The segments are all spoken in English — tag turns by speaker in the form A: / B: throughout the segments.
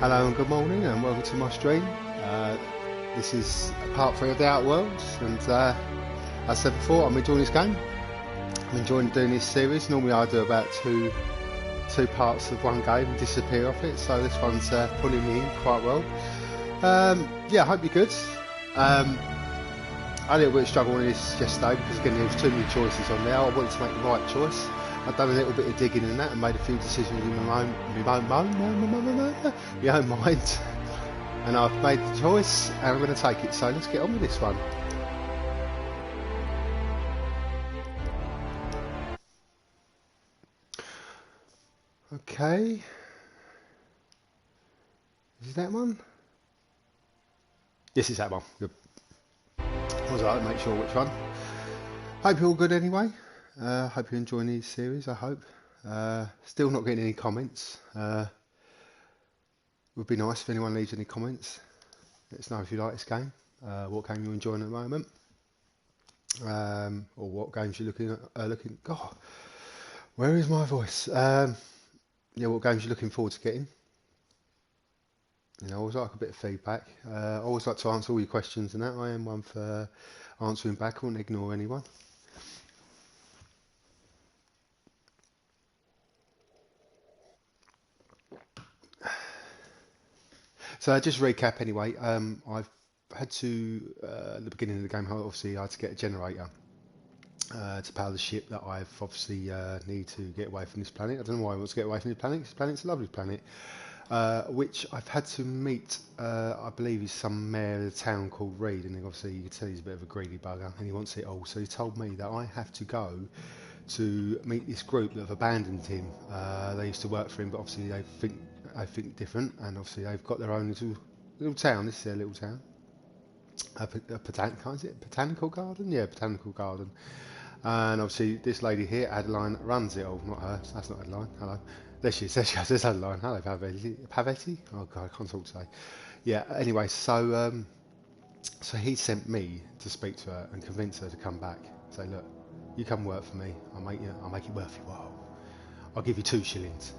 A: Hello and good morning and welcome to my stream. This is part 3 of the Outer Worlds, and as I said before, I'm enjoying this game. I'm enjoying doing this series. Normally I do about two parts of one game and disappear off it, so this one's pulling me in quite well. Yeah, I hope you're good. I had a little bit of struggle with this yesterday because again there was too many choices on there. I wanted to make the right choice. I've done a little bit of digging in that and made a few decisions in my own mind, and I've made the choice and I'm going to take it. So let's get on with this one. Okay, is that one? Yes, it's that one. Good. I was like to make sure which one. Hope you're all good anyway. Hope you're enjoying these series. I hope. Still not getting any comments. Would be nice if anyone leaves any comments. Let us know if you like this game, what game you're enjoying at the moment, or what games you're looking at. God, where is my voice? Yeah, what games you're looking forward to getting. You know, I always like a bit of feedback. I always like to answer all your questions and that. I am one for answering back. I won't ignore anyone. So just recap anyway. I've had to at the beginning of the game. Obviously, I had to get a generator to power the ship that I've obviously need to get away from this planet. I don't know why I want to get away from this planet. This planet's a lovely planet, which I've had to meet. I believe he's some mayor of the town called Reed, and obviously you can tell he's a bit of a greedy bugger, and he wants it all. So he told me that I have to go to meet this group that have abandoned him. They used to work for him, but obviously they think different, and obviously they've got their own little town. This is their little town. Botanical garden? Yeah, botanical garden. And obviously this lady here, Adeline, runs it all. Not her. That's not Adeline. Hello. There she is. There she is. There's Adeline. Hello, Pavetti. Oh God, I can't talk today. Yeah. Anyway, so he sent me to speak to her and convince her to come back. Say, look, you come work for me. I'll make it worth your while. I'll give you 2 shillings.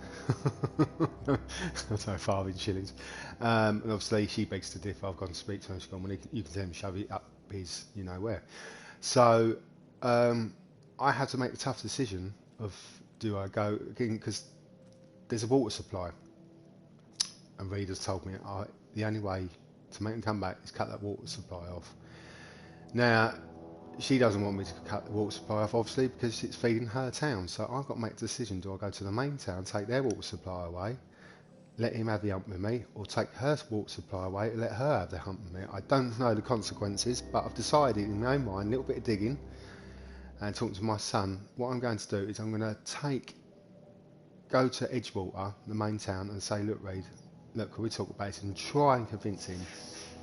A: Sorry, 5 shillings. And obviously she begs to differ. I've gone to speak to her. She's gone, well, you can tell him shove it up his, you know where. So I had to make the tough decision of, do I go again, because there's a water supply, and Reed has told me the only way to make him come back is cut that water supply off. Now she doesn't want me to cut the water supply off, obviously, because it's feeding her town. So I've got to make the decision: do I go to the main town, take their water supply away, let him have the hump with me, or take her water supply away and let her have the hump with me? I don't know the consequences, but I've decided in my own mind, a little bit of digging and talking to my son, what I'm going to do is I'm going to go to Edgewater, the main town, and say, look, Reed, look, can we talk about it, and try and convince him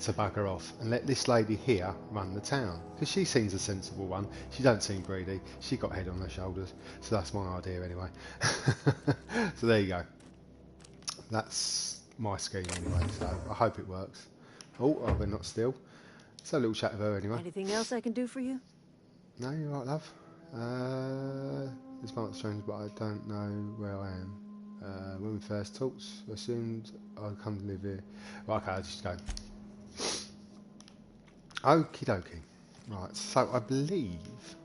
A: to bugger off and let this lady here run the town, because she seems a sensible one. She don't seem greedy. She got head on her shoulders. So that's my idea anyway. So there you go. That's my scheme anyway, so I hope it works. Oh, we're not still. Let's have a little chat with her anyway.
B: Anything else I can do for you?
A: No, you're right, love. This might be strange, but I don't know where I am. When we first talked, I assumed I'd come to live here. Right, okay, I'll just go. Okie dokie. Right, so I believe,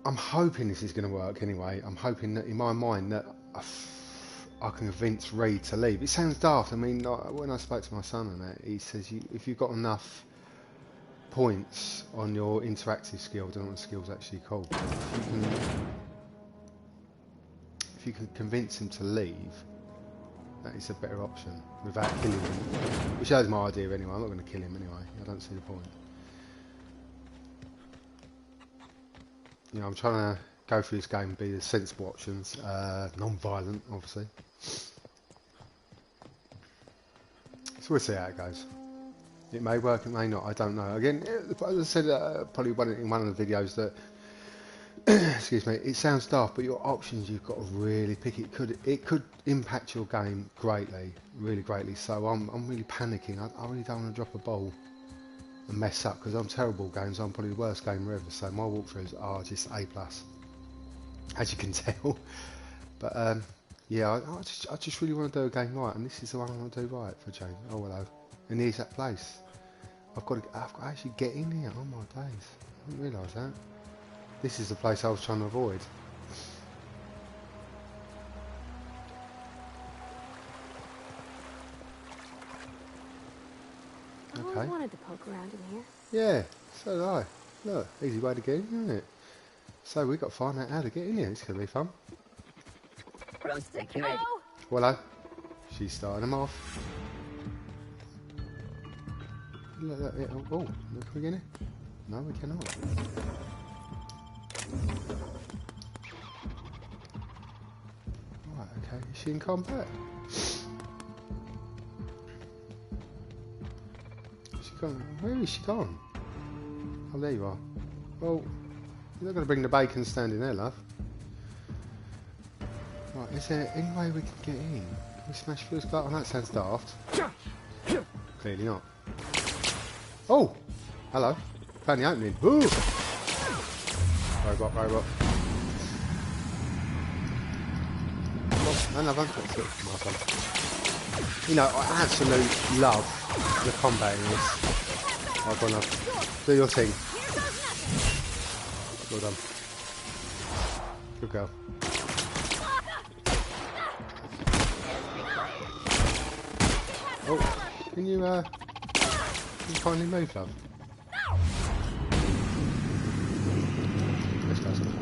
A: I'm hoping this is going to work anyway. I'm hoping that in my mind that I can convince Reed to leave. It sounds daft. I mean, when I spoke to my son and that, he says if you've got enough points on your interactive skill, I don't know what the skill's actually called, but if you can convince him to leave, that is a better option without killing him, which is my idea anyway. I'm not going to kill him anyway. I don't see the point. You know, I'm trying to go through this game and be the sensible options, non-violent, obviously. So we'll see how it goes. It may work, it may not. I don't know. Again, as I said, probably in one of the videos that, excuse me, it sounds daft, but your options you've got to really pick. It could impact your game greatly, really greatly. So I'm really panicking. I really don't want to drop a ball and mess up, because I'm terrible at games. I'm probably the worst gamer ever. So my walkthroughs are just A+, as you can tell. But Yeah, I just really want to do a game right, and this is the one I want to do right for James. Oh, hello. And here's that place. I've got to actually get in here. Oh my days. I didn't realise that. This is the place I was trying to avoid.
B: I always wanted to poke around in here.
A: Yeah, so did I. Look, easy way to get in, isn't it? So we've got to find out how to get in here. It's going to be fun. Hello. She's starting them off. Look, oh, look, can we get in? No, we cannot. Right, okay. Is she in combat? Where is she gone? Oh, there you are. Well, you're not going to bring the bacon standing there, love. Right, is there any way we can get in? Can we smash through this glass? Oh, that sounds daft. Clearly not. Oh! Hello. Found the opening. Ooh! Robot, robot. Oh, another one. You know, I absolutely love the combat in this. I've gone up. Do your thing. Well done. Good girl. Oh, can you kindly move, love? This doesn't.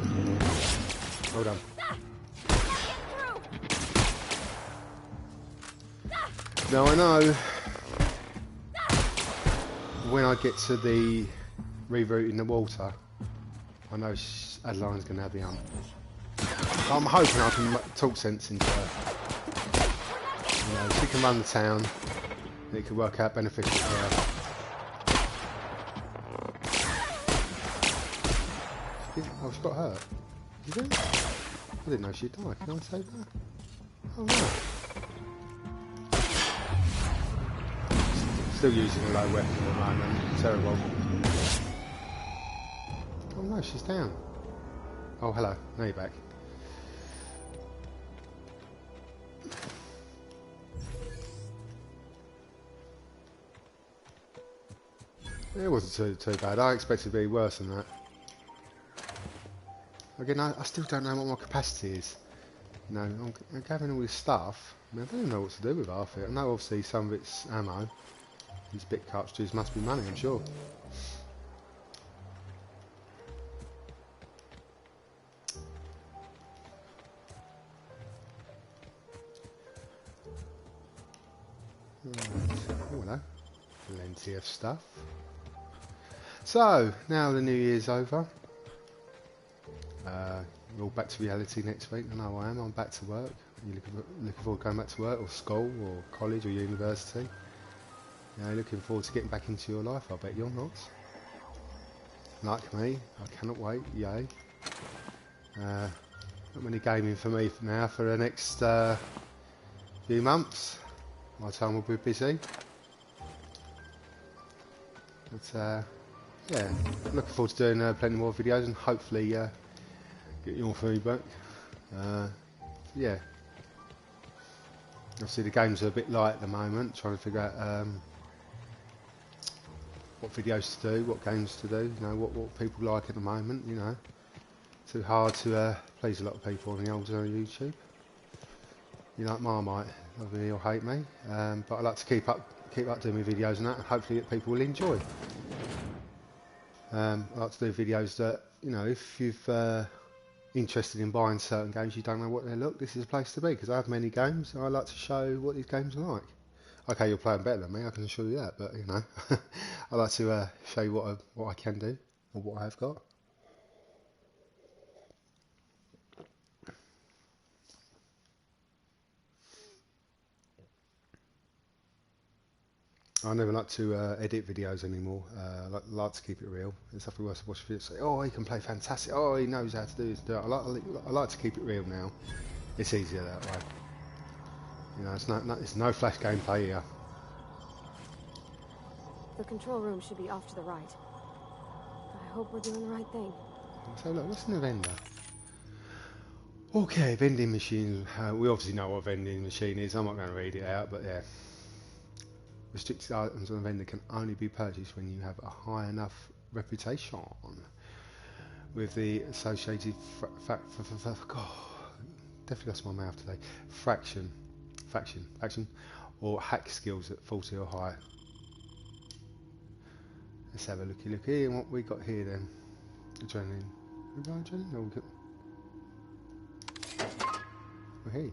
A: Well done. Now I know when I get to the rerouting the water, I know Adeline's going to have the hump. I'm hoping I can talk sense into her. You know, she can run the town, and it could work out beneficial for her. Oh, she got hurt. Did you? I didn't know she'd died. Can I save her? Oh no. Still using a low weapon at the moment. Terrible. Oh no, she's down. Oh hello, now you're back. It wasn't too bad. I expected it to be worse than that. Again, I still don't know what my capacity is. You know, I'm gathering all this stuff. I mean, I don't even know what to do with half it. I know obviously some of it's ammo. These bit cartridges must be money, I'm sure. Right. Oh, hello. Plenty of stuff. So, now the new year's over. We're all back to reality next week. I know I am. I'm back to work. Are you looking forward to going back to work, or school, or college, or university? You know, looking forward to getting back into your life. I bet you're not. Like me, I cannot wait. Yay. Not many gaming for me now for the next few months. My time will be busy. But yeah, looking forward to doing plenty more videos and hopefully get your feedback. Yeah. Obviously the games are a bit light at the moment, trying to figure out what videos to do, what games to do, you know, what people like at the moment, you know. Too hard to please a lot of people on the old YouTube. You like Marmite, love me or hate me, but I like to keep up doing my videos and that, and hopefully that people will enjoy. I like to do videos that, you know, if you've interested in buying certain games, you don't know what they look, this is a place to be, because I have many games and I like to show what these games are like. Okay, you're playing better than me, I can assure you that, but you know, I like to show you what I can do, or what I have got. I never like to edit videos anymore. I like to keep it real. It's nothing worse than watching videos say, oh, he can play fantastic. Oh, he knows how to do this. I like to keep it real now. It's easier that way. You know, it's no flash gameplay here.
B: The control room should be off to the right. I hope we're doing the right thing.
A: So look, what's in the vendor? Okay, vending machine. We obviously know what a vending machine is. I'm not going to read it out, but yeah. Restricted items on a vendor can only be purchased when you have a high enough reputation with the associated God, definitely lost my mouth today. Faction, or hack skills at 40 or higher. Let's have a look here and what we got here then. Adrenaline. We got adrenaline? No, we got... Oh, hey.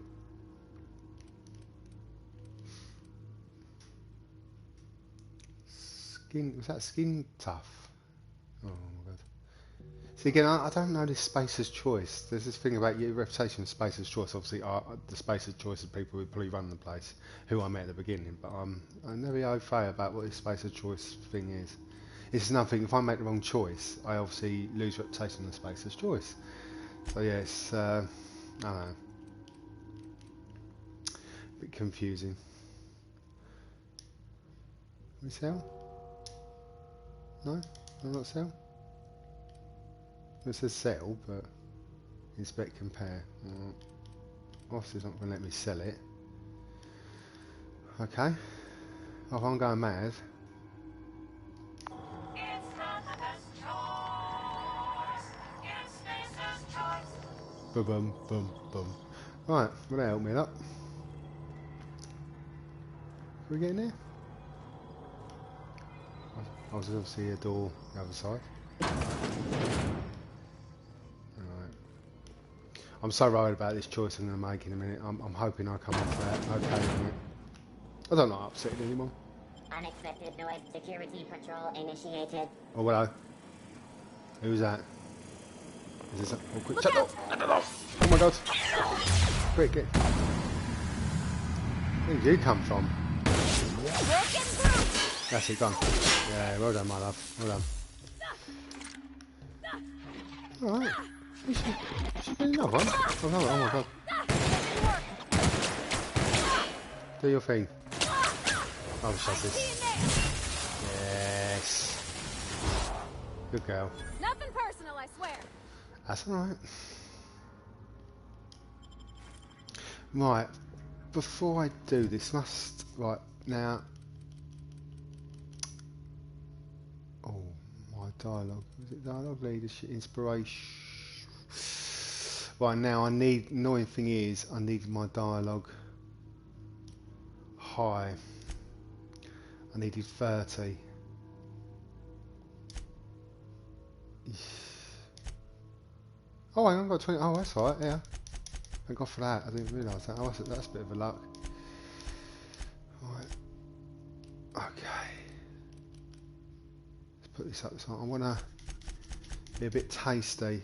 A: Skin, was that skin tough? Oh my god. See again, I don't know this Spacer's Choice. There's this thing about your reputation of Spacer's Choice. Obviously, the Spacer's Choice of people who probably run the place, who I met at the beginning. But I'm never au fait about what this Spacer's Choice thing is. It's nothing. If I make the wrong choice, I obviously lose reputation of Spacer's Choice. So yeah, it's I don't know, a bit confusing. We sell? No, I'm not sell. It says sell, but inspect, compare. Officer's not going to let me sell it. Okay. Oh, if I'm going mad. Boom, boom, boom, boom. Right, will that help me up? Can we get in there? I was obviously a door the other side. Alright. I'm so worried about this choice I'm going to make in a minute. I'm hoping I come off that okay in a minute. I don't like upsetting anymore.
C: Unexpected noise security patrol initiated.
A: Oh, hello. Who's that? Is this a... Oh, quick, shut up! Oh my god! Quick, get... Where did you come from? That's it, done. Yeah, well done, my love. Well done. Alright. You should get another one. Oh, no, oh my god. Do your thing. I'll shut this. Yes. Good girl.
B: Nothing personal, I swear.
A: That's alright. Right. Before I do this, right, now... Oh, my dialogue. Was it dialogue? Leadership, inspiration. Right, now I need... Annoying thing is, I need my dialogue high. I needed 30. Oh, hang on, I've got 20. Oh, that's alright, yeah. Thank God for that. I didn't realise that. Oh, that's a bit of a luck. Right. Okay. Let's put this up. I want to be a bit tasty.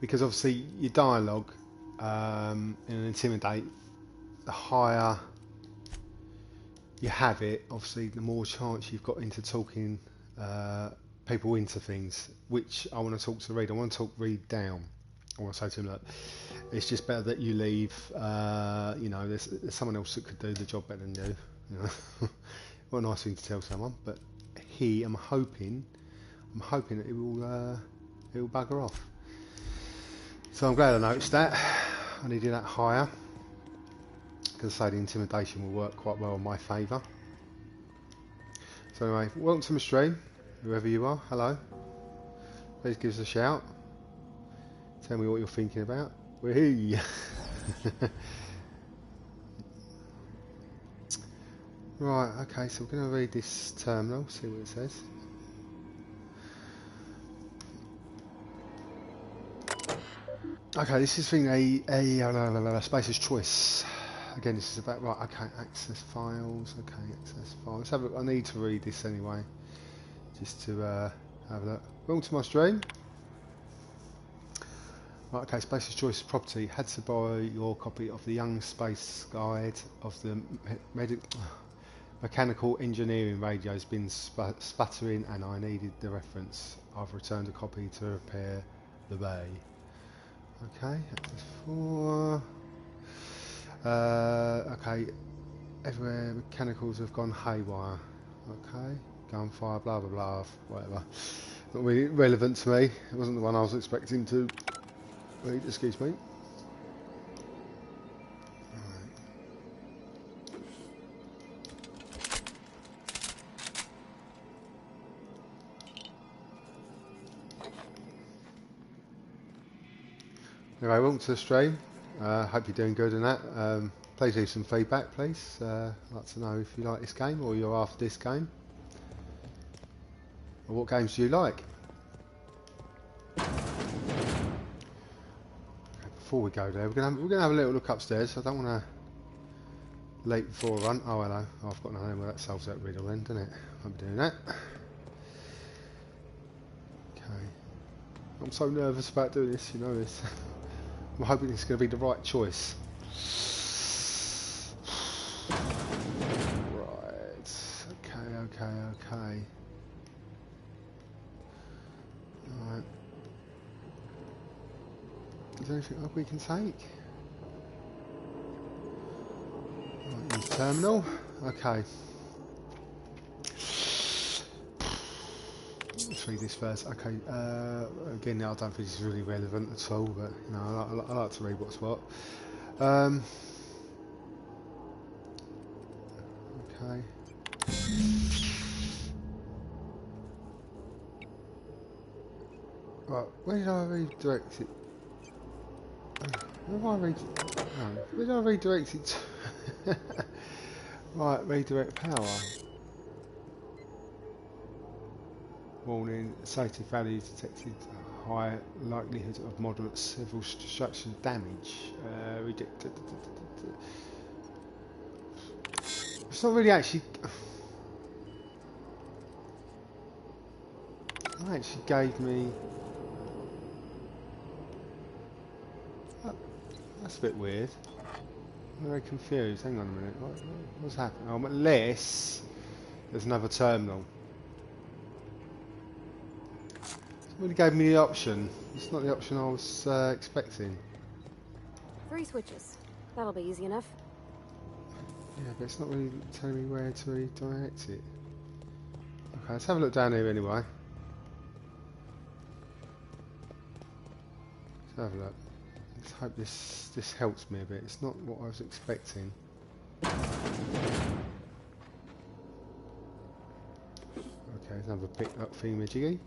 A: Because obviously your dialogue in an Intimidate, the higher you have it, obviously the more chance you've got into talking people into things, which I want to talk to Reed. I want to talk Reed down. I want to say to him, look, it's just better that you leave. You know, there's someone else that could do the job better than you. You know, what a nice thing to tell someone. But I'm hoping that it will bugger off. So I'm glad I noticed that. I needed that higher. Because I say the intimidation will work quite well in my favour. So anyway, welcome to my stream, whoever you are. Hello. Please give us a shout. Tell me what you're thinking about. Wee. Right, okay, so we're going to read this terminal, see what it says. Okay, this is thing a Spacer's Choice. Again, this is about, right, okay, access files, okay, access files. Let's have a look. I need to read this anyway, just to have a look. Welcome to my stream. Right, okay, Spacer's Choice property. Had to borrow your copy of the Young Space Guide of the mechanical engineering radio's been sputtering and I needed the reference. I've returned a copy to repair the bay. Okay, access 4. Okay, everywhere mechanicals have gone haywire. Okay, gunfire, blah blah blah, whatever. Not really relevant to me. It wasn't the one I was expecting to Wait, excuse me. Anyway, welcome to the stream. Hope you're doing good in that. Please leave some feedback, please. I'd like to know if you like this game or you're after this game. Or what games do you like? Okay, before we go there, we're gonna have a little look upstairs. I don't want to late before I run. Oh hello, oh, I've got no name. Well, that solves that riddle then, doesn't it? Won't be doing that. Okay. I'm so nervous about doing this, you know this. I'm hoping it's going to be the right choice. Right. Okay. Alright. Is there anything we can take? Right, use terminal. Okay. Let's read this first. Okay, again, I don't think this is really relevant at all, but you know, I like to read what's what. Okay. Right, where did I redirect it? Where did I redirect it to? Right, redirect power. Warning, safety values detected high likelihood of moderate civil structure damage. It's not really actually... It actually gave me... That's a bit weird. I'm very confused. Hang on a minute. What's happening? Oh, unless there's another terminal. It really gave me the option. It's not the option I was expecting.
B: 3 switches. That'll be easy enough.
A: Yeah, but it's not really telling me where to redirect it. Okay, let's have a look down here anyway. Let's have a look. Let's hope this helps me a bit. It's not what I was expecting. Okay, there's another pick up thingamajiggy.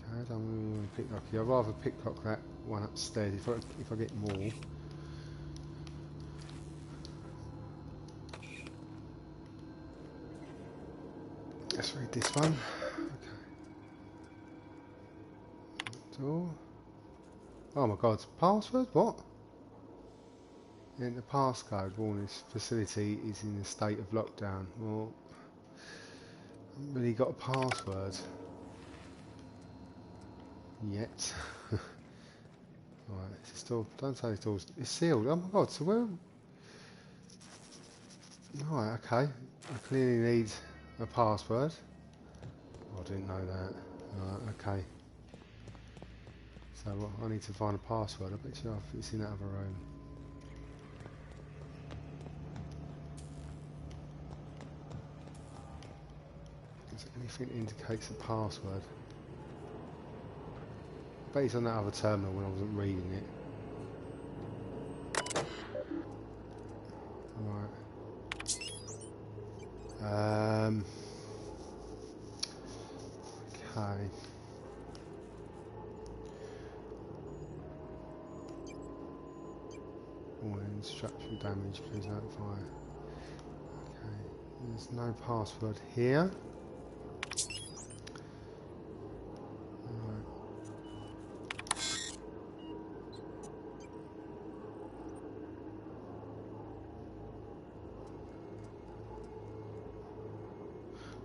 A: I don't really want to picklock it. I'd rather picklock that one upstairs if I get more. Let's read this one. Okay. Door. Oh my god, password? What? Enter passcode. Warning, this facility is in a state of lockdown. Well, I haven't really got a password yet. Right, it's still, don't say the door's, it's sealed. Oh my god, so where? Right, okay. I clearly need a password. Oh, I didn't know that. Right, okay. So I need to find a password. I bet you it's in that other room. Is there anything that indicates a password? I bet it's on that other terminal when I wasn't reading it. Right. Okay. Warning, structural damage, please notify. Okay. There's no password here.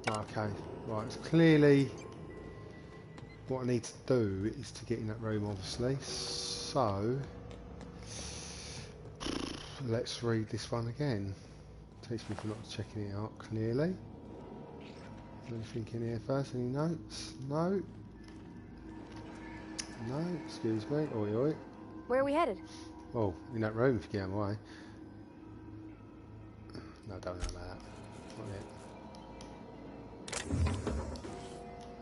A: Okay, right, it's clearly what I need to do is to get in that room, obviously. So, let's read this one again. Takes me for not checking it out clearly. Anything in here first? Any notes? No. No, excuse me. Oi, oi.
B: Where are we headed?
A: Oh, in that room if you get out of my way. No, don't know about that. Not yet.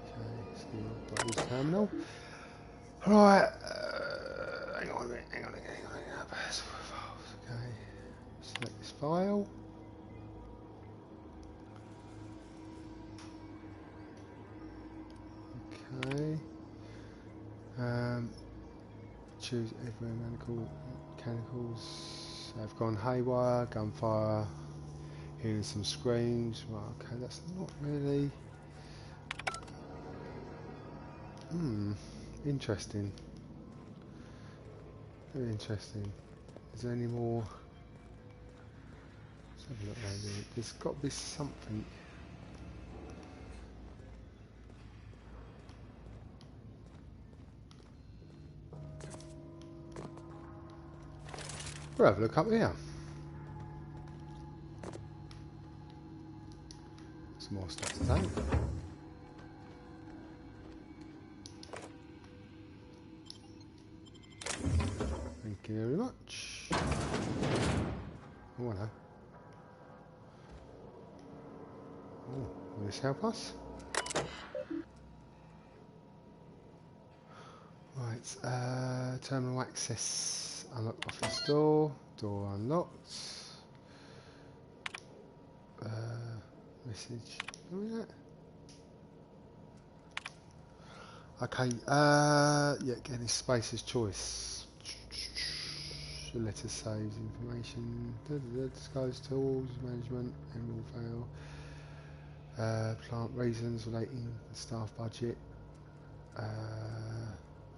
A: Okay, so terminal. Right, hang on a minute, hang on. Okay, select this file. Okay. Choose every mechanicals. I've gone haywire, gunfire, hearing some screams. Well, okay, that's not really. Interesting. Very interesting. Is there any more? Let's have a look around here. There's got to be something. We'll have a look up here. Some more stuff to take. Thank you very much. Oh, hello. Oh, will this help us? Right, terminal access. Unlock office door. Door unlocked. Message. Oh, yeah. Okay, yeah, again, it's Spacer's choice. The letter saves information. Disguise tools, management, Emerald Vale. Plant reasons relating to staff budget.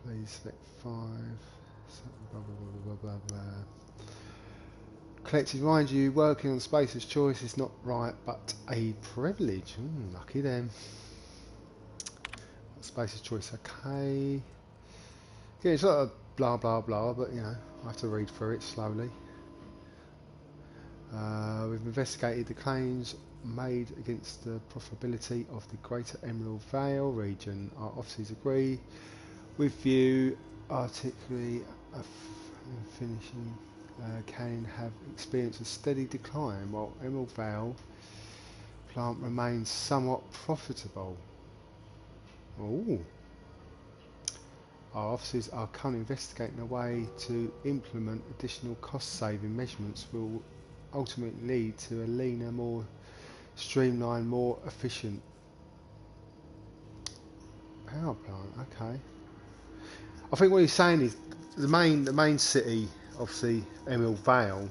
A: Please select 5. Blah, blah, blah, blah, blah, blah. Collective remind you, working on Spacer's choice is not right, but a privilege. Lucky them. Spacer's choice, okay. Yeah, it's sort of blah blah blah, but you know, I have to read through it slowly. We've investigated the claims made against the profitability of the Greater Emerald Vale region. Our officers agree with you. Articulately finishing can have experienced a steady decline, while Emerald Vale plant remains somewhat profitable. Oh. Our officers are currently investigating a way to implement additional cost-saving measurements will ultimately lead to a leaner, more streamlined, more efficient power plant. Okay. I think what he's saying is the main city, obviously Emerald Vale,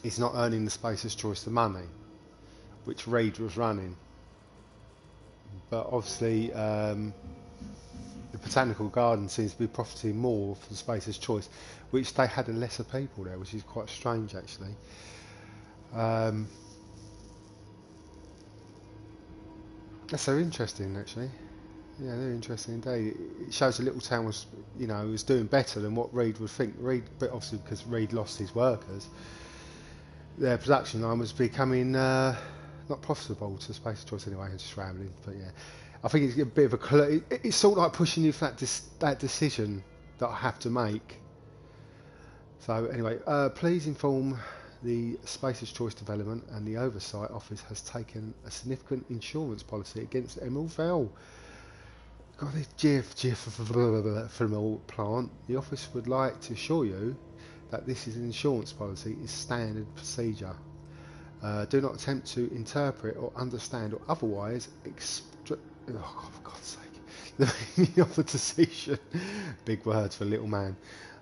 A: is not earning the Spacer's choice the money, which Reed was running. But obviously, the Botanical Garden seems to be profiting more for the Spacer's choice, which they had a lesser people there, which is quite strange actually. That's so interesting actually. Yeah, very interesting indeed. It shows the little town was, you know, was doing better than what Reed would think. Reed, but obviously because Reed lost his workers, their production line was becoming not profitable to Spacer's choice anyway. I'm just rambling, but yeah. I think it's a bit of a clue. It's sort of like pushing you for that decision that I have to make. So anyway, please inform the Spacer's Choice Development and the Oversight Office has taken a significant insurance policy against Emerald Vale. Got this geothermal plant. The office would like to assure you that this is an insurance policy is standard procedure. Do not attempt to interpret or understand or otherwise oh, for God's sake, the meaning of the decision. Big words for a little man.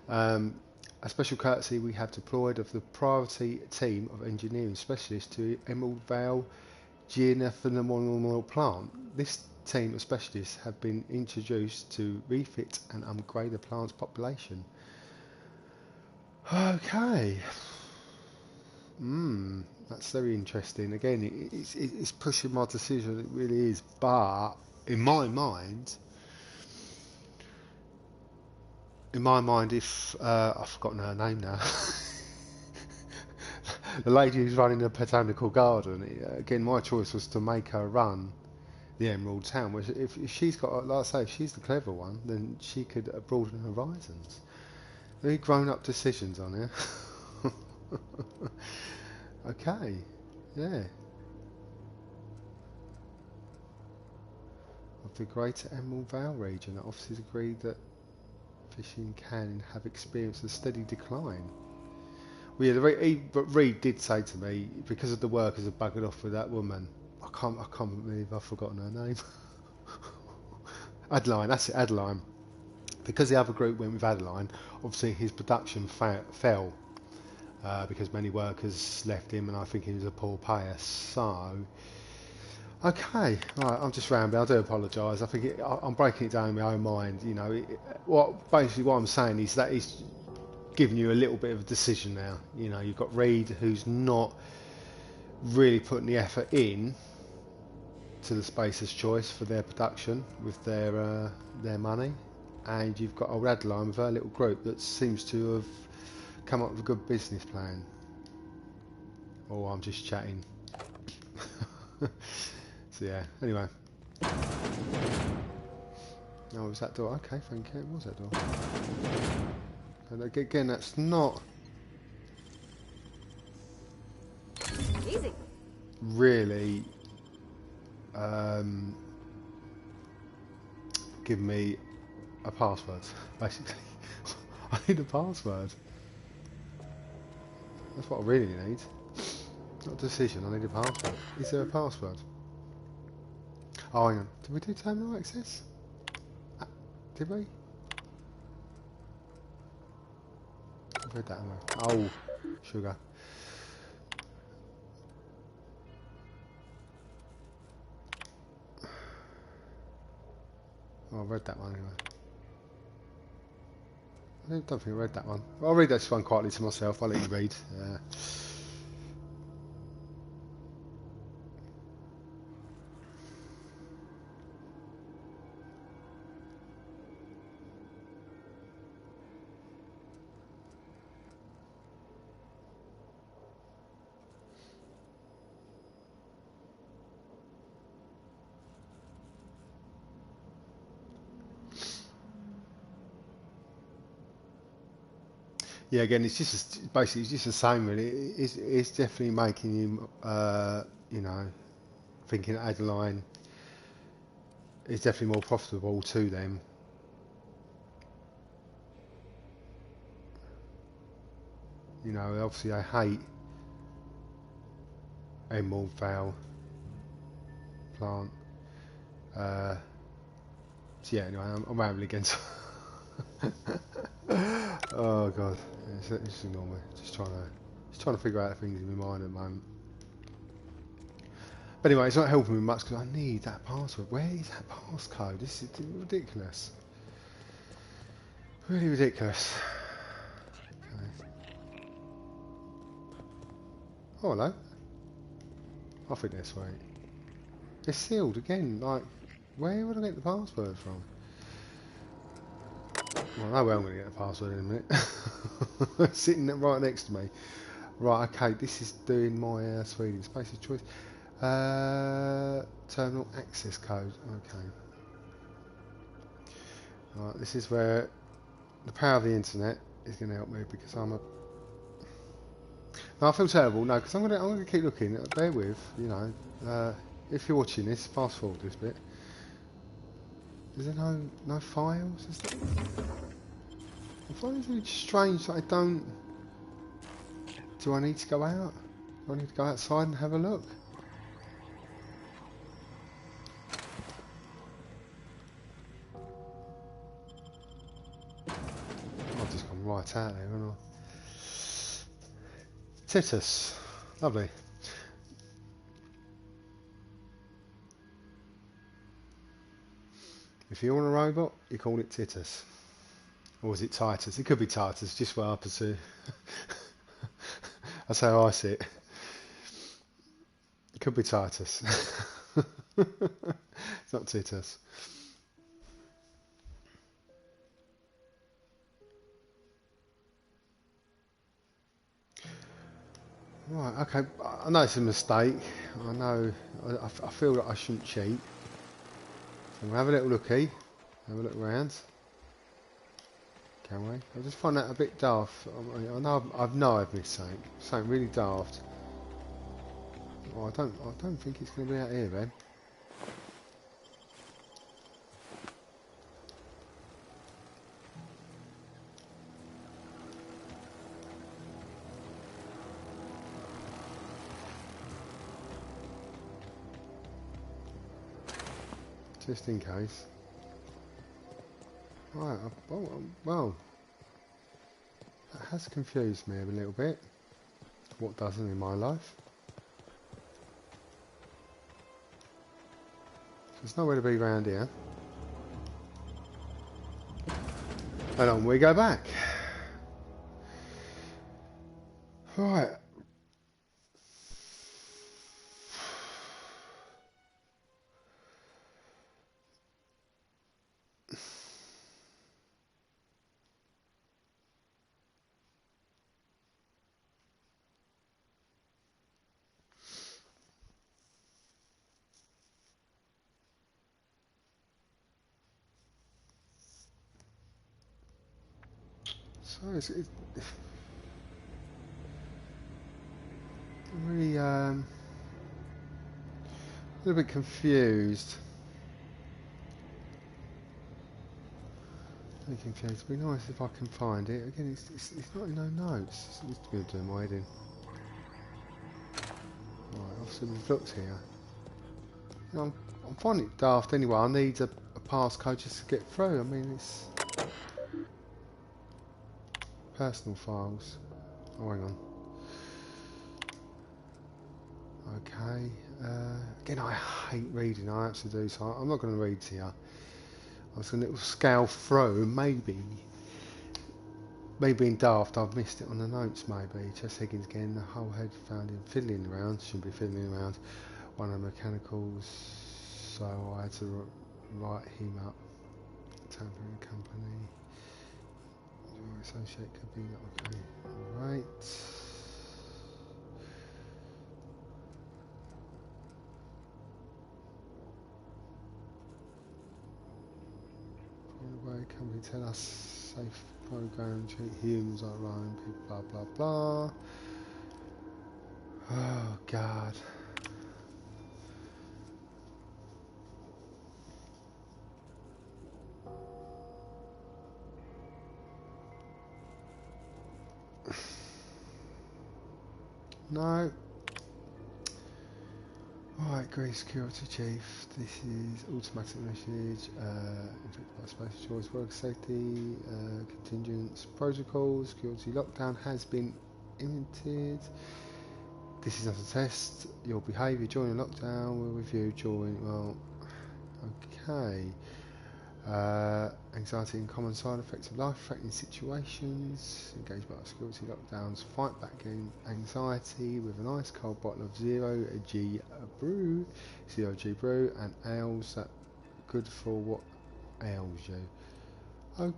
A: A special courtesy we have deployed of the priority team of engineering specialists to Emerald Vale geothermal plant. This team of specialists have been introduced to refit and upgrade the plant's population. Okay. That's very interesting. Again, it's pushing my decision, it really is. But in my mind, if I've forgotten her name now, the lady who's running the Botanical Garden, again, my choice was to make her run the Emerald Town. Which, if she's got, like I say, if she's the clever one, then she could broaden horizons. Very grown-up decisions on here. Okay, yeah. of the Greater Emerald Vale region. The officers agreed that fishing can have experienced a steady decline. Well, yeah, but Reed did say to me, because of the workers have buggered off with that woman. I can't believe I've forgotten her name. Adeline, that's it, Adeline. Because the other group went with Adeline, obviously his production fell because many workers left him, and I think he was a poor payer. So, okay, right, I'm just rambling. I do apologise. I think I'm breaking it down in my own mind. You know, what I'm saying is that he's giving you a little bit of a decision now. You know, you've got Reed, who's not really putting the effort in to the Spacer's Choice for their production with their money, and you've got old Adeline with her little group that seems to have come up with a good business plan. Oh, I'm just chatting. So yeah, anyway. Oh, was that door? Okay, thank you. It was that door. And again, that's not
B: Easy.
A: really give me a password, basically. I need a password. That's what I really need. Not a decision, I need a password. Is there a password? Oh, hang on. Did we do terminal access? Did we? I've read that, haven't I? Oh, sugar. Oh, I've read that one anyway. I don't think I read that one. I'll read this one quietly to myself. I'll let you read. Yeah, again, it's just basically it's just the same, really. It's definitely making him, you know, thinking Adeline is definitely more profitable to them. You know, obviously I hate Emerald Vale plant. So yeah, anyway, I'm rambling again. Oh god, yeah, just ignore me. Just trying to figure out things in my mind at the moment. But anyway, it's not helping me much because I need that password. Where is that passcode? This is ridiculous. Really ridiculous. Okay. Oh hello. I think that's right. It's sealed again. Like, where would I get the password from? Well, I know where I'm going to get the password in a minute. Sitting right next to me. Right, okay, this is doing my Sweden Spacer's Choice. Terminal access code. Okay. Right, this is where the power of the internet is going to help me because I'm a... No, I feel terrible. No, because I'm going to keep looking. Bear with, you know. If you're watching this, fast forward this bit. Is there no files? Is there? I find it really strange that I don't... Do I need to go out? Do I need to go outside and have a look? I've just gone right out there, haven't I? Titus. Lovely. If you want a robot, you call it Titus. Or is it Titus? It could be Titus, just what I pursue. That's how I see it. It could be Titus. It's not Titus. Right, okay. I know it's a mistake. I know. I feel that I shouldn't cheat. So we'll have a little looky. Have a look around. Can we? I just find that a bit daft. I know I've missed something really daft. Oh, I don't think it's going to be out here, then. just in case. Right, well, that has confused me a little bit. What doesn't in my life? There's nowhere to be around here. And on we go back. Right. So it's really a little bit confused. Really confused. It'd be nice if I can find it. Again, it's not in no notes. It's just going to do my head in. Right, obviously we've looked here. You know, I'm finding it daft anyway. I need a passcode just to get through. I mean, it's personal files. Oh, hang on. Okay. Again, I hate reading. I absolutely do. So I'm not going to read here. I was going to scale through. Maybe in daft, I've missed it on the notes. Maybe. Chess Higgins again. The whole head found him fiddling around. Shouldn't be fiddling around. One of the mechanicals. So I had to write him up. Tampering company. Associate could be okay. Right. Company tell us safe program, treat humans like Ryan, people, blah blah blah. Oh God. No. Right, Grey Security Chief. This is automatic message, infected by space choice, work safety, contingents, protocols, security lockdown has been implemented. This is not a test. Your behaviour during lockdown will review during, well, okay. Anxiety and common side effects of life-threatening situations. Engage by security lockdowns. Fight back anxiety with an ice cold bottle of zero G brew, and ales that good for what ails you.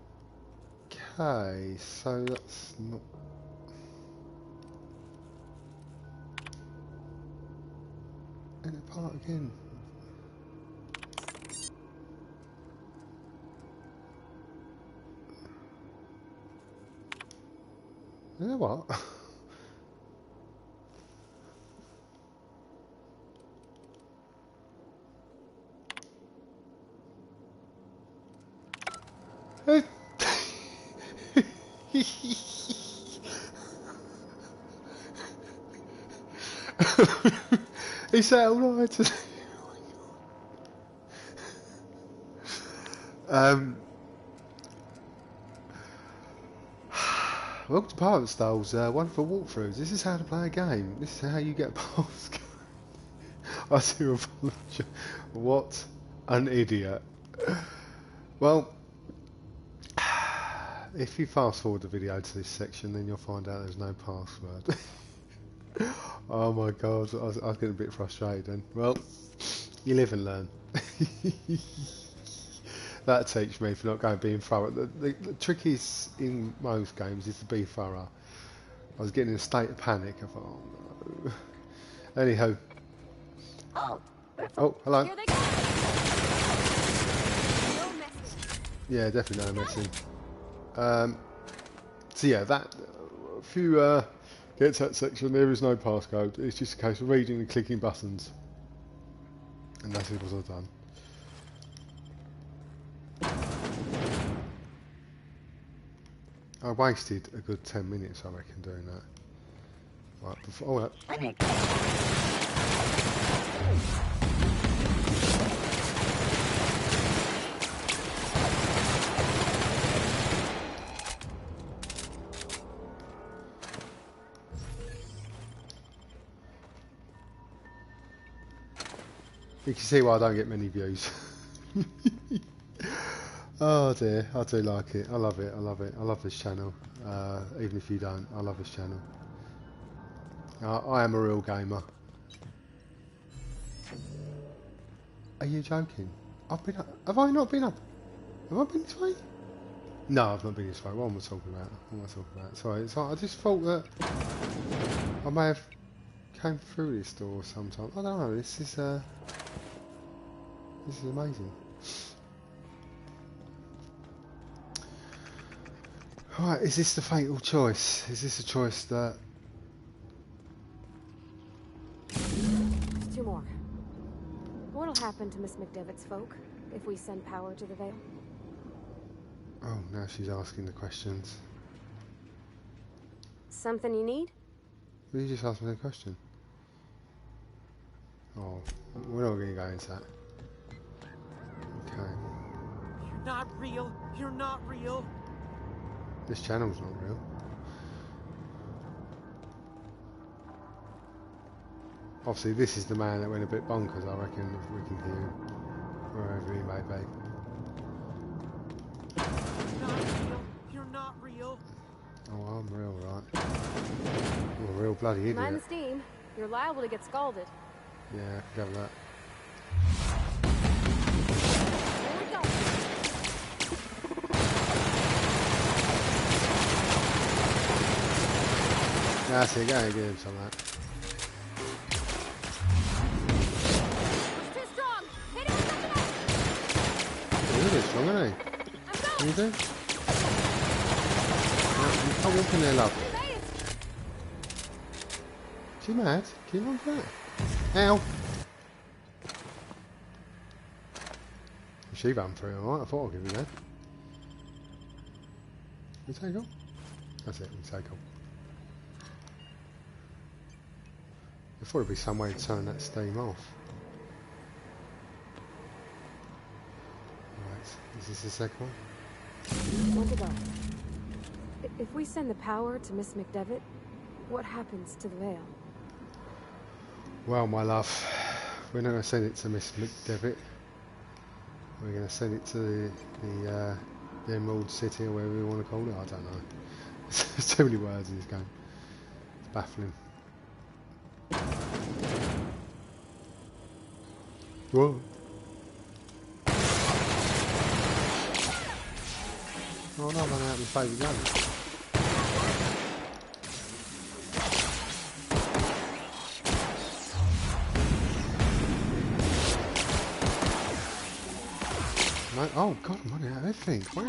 A: Okay, so that's not. And apart again. You know what? Is that alright? Welcome to Pirate Styles, wonderful walkthroughs. This is how to play a game. This is how you get past. I do apologise. What an idiot. Well, if you fast forward the video to this section, then you'll find out there's no password. Oh my god, I was getting a bit frustrated then. Well, you live and learn. That teaches me for not going being thorough. The trick is in most games is to be thorough. I was getting in a state of panic. I thought, oh no. Anyhow. Oh, hello.
B: Here they go. No messing.
A: Yeah, definitely no messing. So yeah, that if you get to that section, there is no passcode. It's just a case of reading and clicking buttons, and that's what I've done. I wasted a good 10 minutes, I reckon, doing that. Right, before You can see why I don't get many views. Oh dear, I do like it. I love it. I love it. I love this channel. Even if you don't, I love this channel. I am a real gamer. Are you joking? I've been up. Have I not been up? Have I been this way? No, I've not been this way. What am I talking about? What am I talking about? Sorry, it's like, I just thought that I may have came through this door sometime. I don't know. This is amazing. Right, is this the fatal choice? Is this a choice that...
B: Two more. What'll happen to Miss McDevitt's folk if we send power to the Vale?
A: Oh, now she's asking the questions.
B: Something you need?
A: Will you just ask me the question? Oh, we're not going to go into that. Okay.
D: You're not real. You're not real.
A: This channel's not real. Obviously, this is the man that went a bit bonkers, I reckon, if we can hear him, wherever he may be.
D: Not real. You're not real.
A: Oh, I'm real, right? I'm a real bloody idiot.
B: Mind the steam. You're liable to get scalded.
A: Yeah, I can have that.
B: There we go.
A: That's it, go and give him some of that.
B: It's too strong. Hit it with something else.
A: He's a bit strong, isn't he?
B: I'm
A: What
B: going.
A: you do? No, you can't walk in there, love.
B: We made it.
A: Is you mad? Can you run for that? Ow! She ran through alright, I thought I'd give you that. We take off? That's it, we take off. I thought there'd be some way to turn that steam off. Right, is this the second one?
B: One to go. If we send the power to Miss McDevitt, what happens to the Vale?
A: Well, my love, we're not going to send it to Miss McDevitt. We're going to send it to the Emerald City, or whatever we want to call it. I don't know. There's too many words in this game. It's baffling. Whoa. Oh no, I'm running out of my favourite gun. No, oh god, I'm running out of everything. Wow.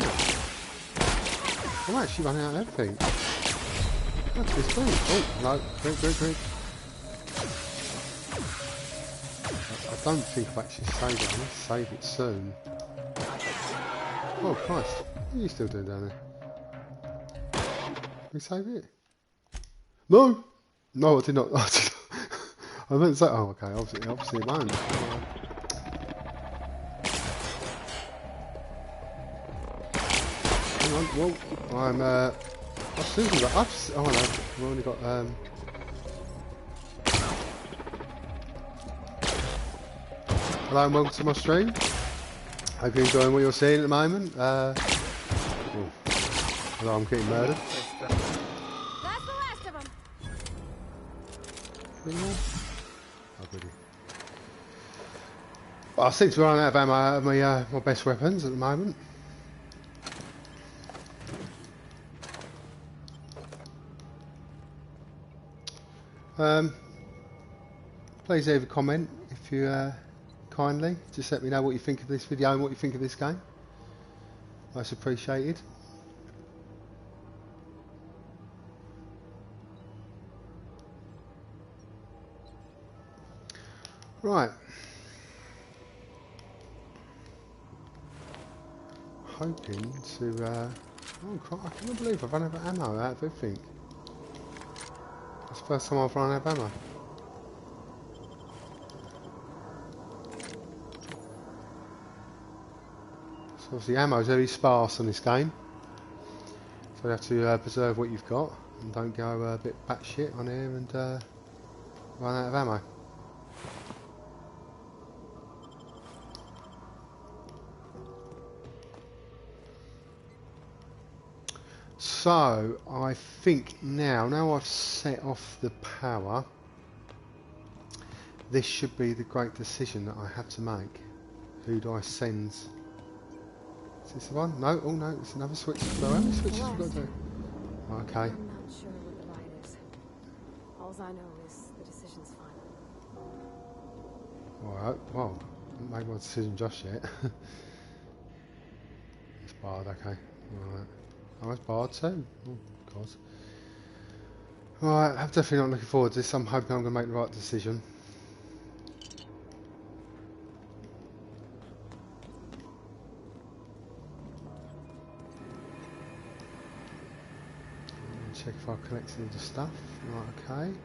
A: I'm actually running out of everything. That's this thing. Oh, no, quick. I don't think I've actually saved it. I must save it soon. Oh Christ, what are you still doing down there? Can we save it? No! No, I did not. I meant to say, oh okay, obviously it won't. Hang on, whoa, I've still got, oh no, we've only got, hello and welcome to my stream. Hope you're enjoying what you're seeing at the moment. Oh, hello, I'm getting murdered.
B: That's the last of them.
A: Any more? Oh, goody. Well, I seem to run out of ammo out of my best weapons at the moment. Please leave a comment if you kindly. Just let me know what you think of this video and what you think of this game. Most appreciated. Right. Hoping to... oh, I can't believe I've run out of ammo out of everything. It's the first time I've run out of ammo. So obviously ammo is very sparse on this game. So you have to preserve what you've got and don't go a bit batshit on here and run out of ammo. So I think now I've set off the power, this should be the great decision that I have to make. Who do I send? Is this the one? No, oh no, it's another switch as well. How many switches have we got to do? Okay.
B: I'm not sure what the ride is. All I know is the decision's final.
A: Alright, well, I haven't made my decision just yet. It's barred, okay. Alright. Oh, it's barred too. Oh, God. Alright, I'm definitely not looking forward to this. I'm hoping I'm going to make the right decision. Check if I've collected all the stuff. Right, okay.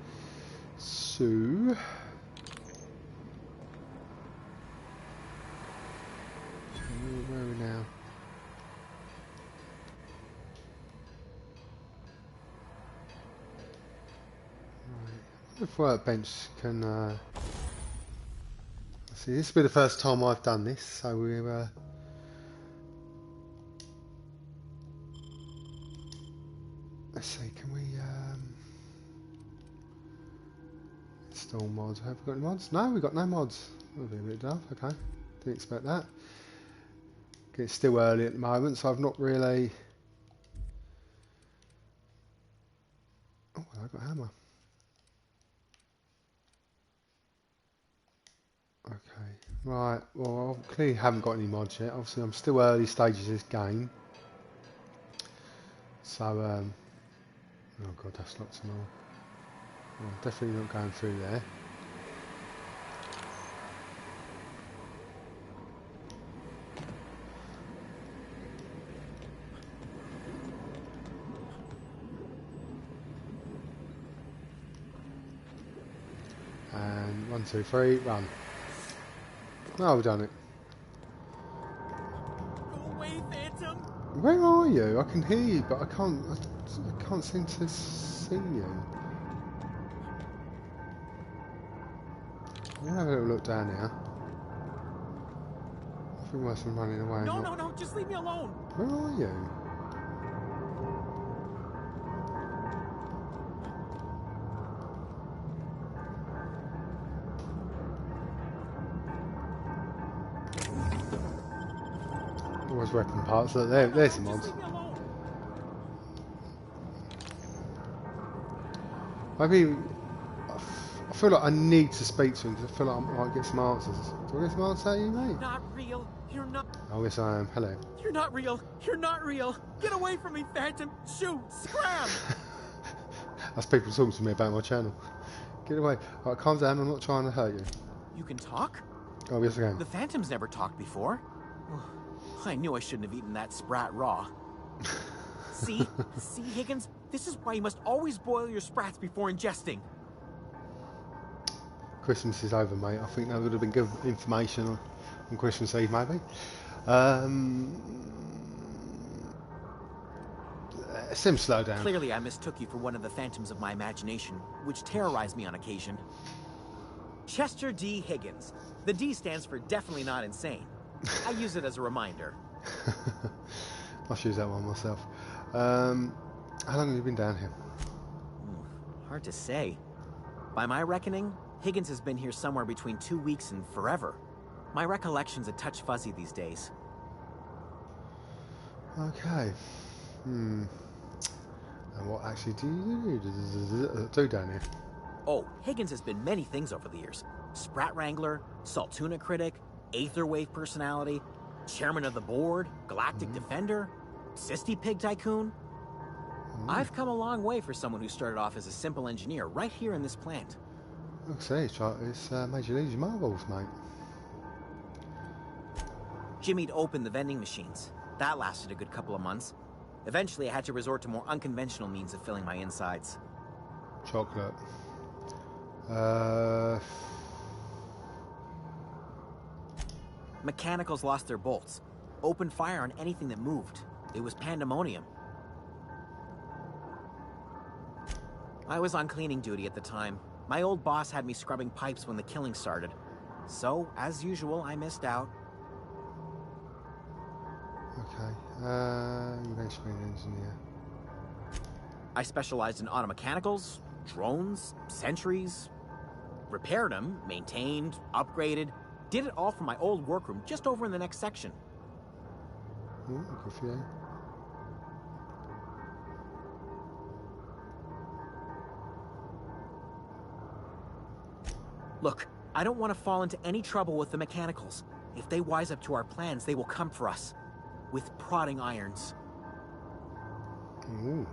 A: So... where are we now? Right. If workbench can... see, this will be the first time I've done this, so we're... let's see, can we install mods? Have we got any mods? No, we've got no mods. That'll be a bit daft, okay. Didn't expect that. It's still early at the moment, so I've not really... oh, well, I've got a hammer. Okay, right, well, I clearly haven't got any mods yet. Obviously, I'm still early stages of this game. So, oh god, that's lots more. Oh, I'm definitely not going through there. And 1, 2, 3, run. Oh, we've done it.
D: Go away, Phantom!
A: Where are you? I can hear you, but I can't seem to see you. I'm gonna have a little look down here. I think worse than running away.
D: No, no, no, just leave me alone!
A: Where are you? Always weapon parts. Look, there's the mods.
D: Just leave me alone!
A: Maybe I feel like I need to speak to him because I feel like I might get some answers. Do I get some answers out of you, mate?
D: Not real. You're not.
A: Oh, yes, I am. Hello.
D: You're not real. You're not real. Get away from me, Phantom. Shoot. Scram.
A: That's people talking to me about my channel. Get away. Alright, calm down. I'm not trying to hurt you.
D: You can talk?
A: Oh, yes, I can.
D: The Phantom's never talked before. I knew I shouldn't have eaten that sprat raw. See? See, Higgins? This is why you must always boil your sprats before ingesting.
A: Christmas is over, mate. I think that would have been good information on Christmas Eve, maybe. Sim, slow down.
D: Clearly, I mistook you for one of the phantoms of my imagination, which terrorized me on occasion. Chester D. Higgins. The D stands for definitely not insane. I use it as a reminder.
A: I'll use that one myself. How long have you been down here?
D: Hard to say. By my reckoning, Higgins has been here somewhere between 2 weeks and forever. My recollection's a touch fuzzy these days.
A: Okay. And what actually do you do down here?
D: Oh, Higgins has been many things over the years. Sprat Wrangler, Saltuna Critic, Aetherwave Personality, Chairman of the Board, Galactic Defender, Sisty Pig Tycoon. I've come a long way for someone who started off as a simple engineer right here in this plant.
A: Like I say, it's Major League Marbles, mate.
D: Jimmy'd opened the vending machines. That lasted a good couple of months. Eventually, I had to resort to more unconventional means of filling my insides.
A: Chocolate.
D: Mechanicals lost their bolts. Opened fire on anything that moved. It was pandemonium. I was on cleaning duty at the time. My old boss had me scrubbing pipes when the killing started. So, as usual, I missed out.
A: Okay. You're going to be an engineer.
D: I specialized in automechanicals, drones, sentries, repaired them, maintained, upgraded, did it all from my old workroom just over in the next section.
A: Ooh, good for you.
D: Look, I don't want to fall into any trouble with the mechanicals. If they wise up to our plans, they will come for us. With prodding irons.
A: Ooh,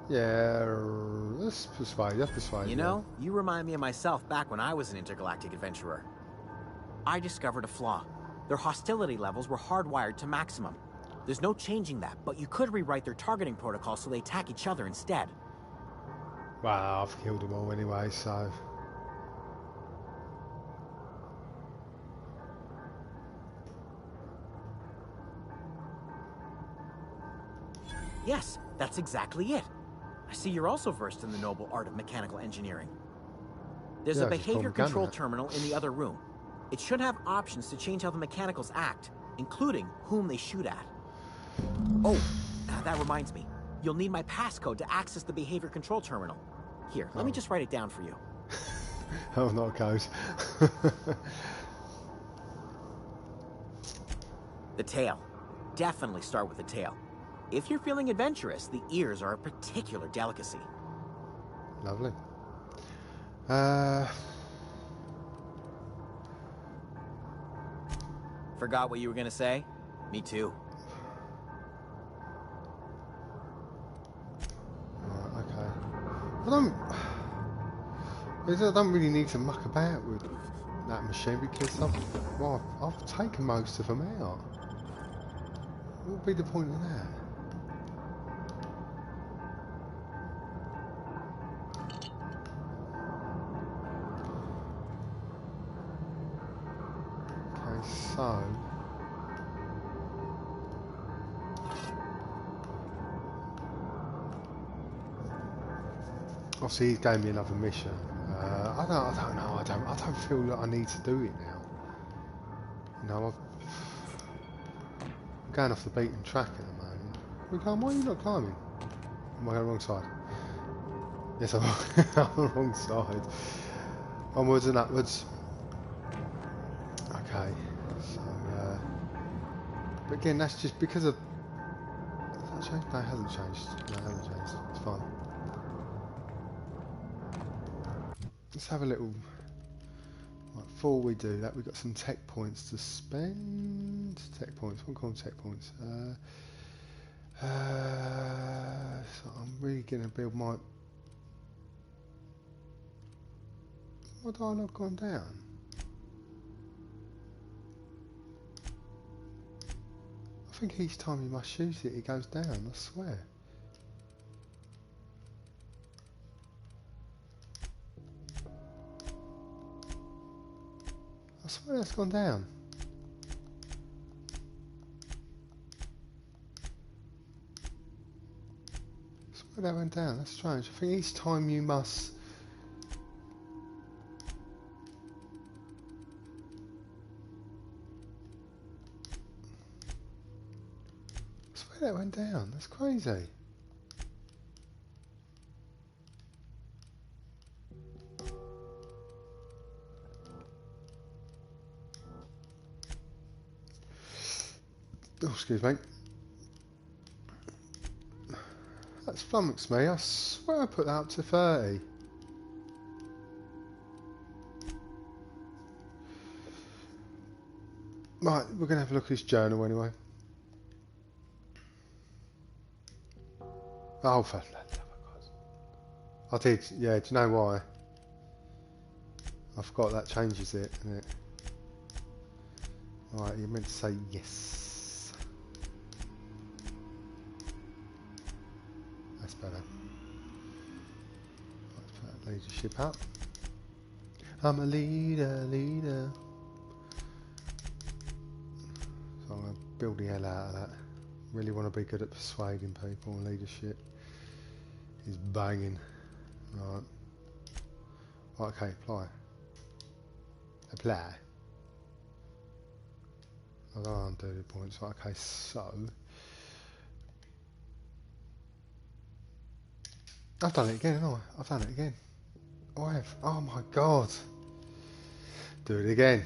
A: yeah, let's persuade.
D: You know, you remind me of myself back when I was an intergalactic adventurer. I discovered a flaw. Their hostility levels were hardwired to maximum. There's no changing that, but you could rewrite their targeting protocol so they attack each other instead.
A: Well, I've killed them all anyway, so...
D: Yes, that's exactly it. I see you're also versed in the noble art of mechanical engineering. There's a behavior control terminal in the other room. It should have options to change how the mechanicals act, including whom they shoot at. Oh, that reminds me. You'll need my passcode to access the behavior control terminal. Here, let me just write it down for you.
A: Oh, not a code.
D: The tail. Definitely start with the tail. If you're feeling adventurous, the ears are a particular delicacy.
A: Lovely.
D: Forgot what you were gonna say? Me too.
A: Right, okay. I don't really need to muck about with that machine because I've taken most of them out. What would be the point of that? Okay, so... Obviously, he's gave me another mission. I don't know. I don't feel that I need to do it now. You know, I'm going off the beaten track at the moment. We're going, why are you not climbing? Am I on the wrong side? Yes, I'm on the wrong side. Onwards and upwards. Okay. So, but again, that's just because of... Has that changed? No, it hasn't changed. No, it hasn't changed. It's fine. Let's have a little... Right, before we do that, we've got some tech points to spend. Tech points. What call them tech points? So I'm really going to build my... Why have I not gone down? I think each time you must shoot it, it goes down, I swear. I swear that's gone down. I swear that went down, that's strange. I think each time you must... I swear that went down, that's crazy. Oh, excuse me. That's flummoxed me. I swear I put that up to 30. Right, we're going to have a look at his journal anyway. Oh, for the love of God. I did, yeah, do you know why? I forgot that changes it, isn't it? Right, you meant to say yes. That's better. Let's put that leadership up. I'm a leader. So I'm going to build the hell out of that. Really want to be good at persuading people, and leadership is banging. Right. Okay, apply. Apply. I don't undo the points. Right, okay, so I've done it again, haven't I? I've done it again. I have. Oh my god. Do it again.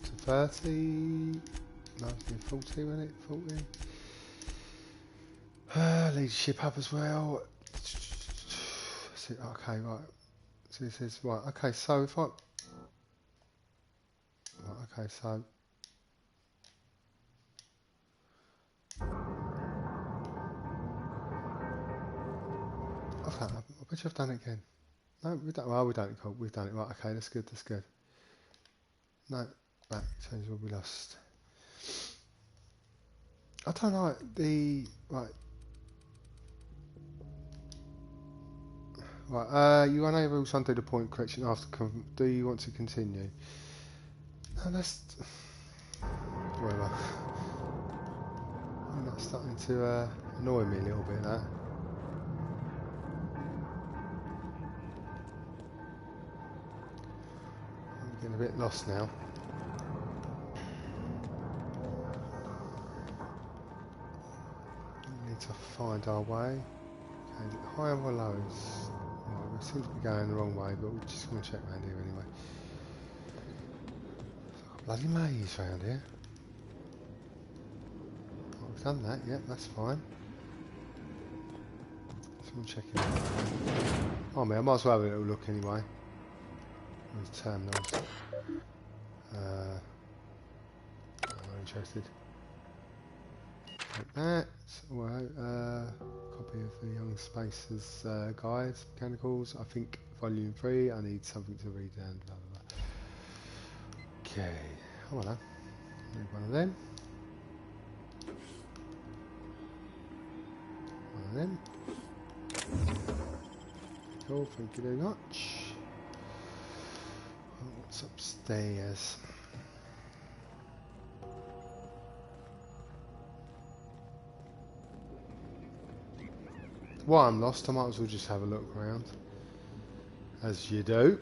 A: To 30. No, it's been 40, wasn't it? 40. Leadership up as well. Okay, right. So it says, right, okay, so if I... Right, okay, so... I've done, I bet you I've done it again. No, we've done, well, we've done it, cool. We've done it, right, okay, that's good, that's good. No, back, change what we lost. I don't like the... Right. Right, you unable to undo the point correction after... Do you want to continue? No, that's... Whatever. And that's starting to annoy me a little bit, that. I'm getting a bit lost now. We need to find our way. Okay, is it higher or low? Right, we seem to be going the wrong way, but we're just going to check around here anyway. Bloody maze round here. Oh, we've done that, yep, that's fine. So we'll check it out. Oh man, I might as well have a little look anyway. These terminals. I'm not interested. Like that. Alright, copy of the Young Spaces guides, mechanicals. I think volume 3. I need something to read down. Blah, blah, blah. Okay. Oh, hello. Need one of them. One of them. Cool, thank you very much. Oh, what's upstairs? While I'm lost, I might as well just have a look around. As you do.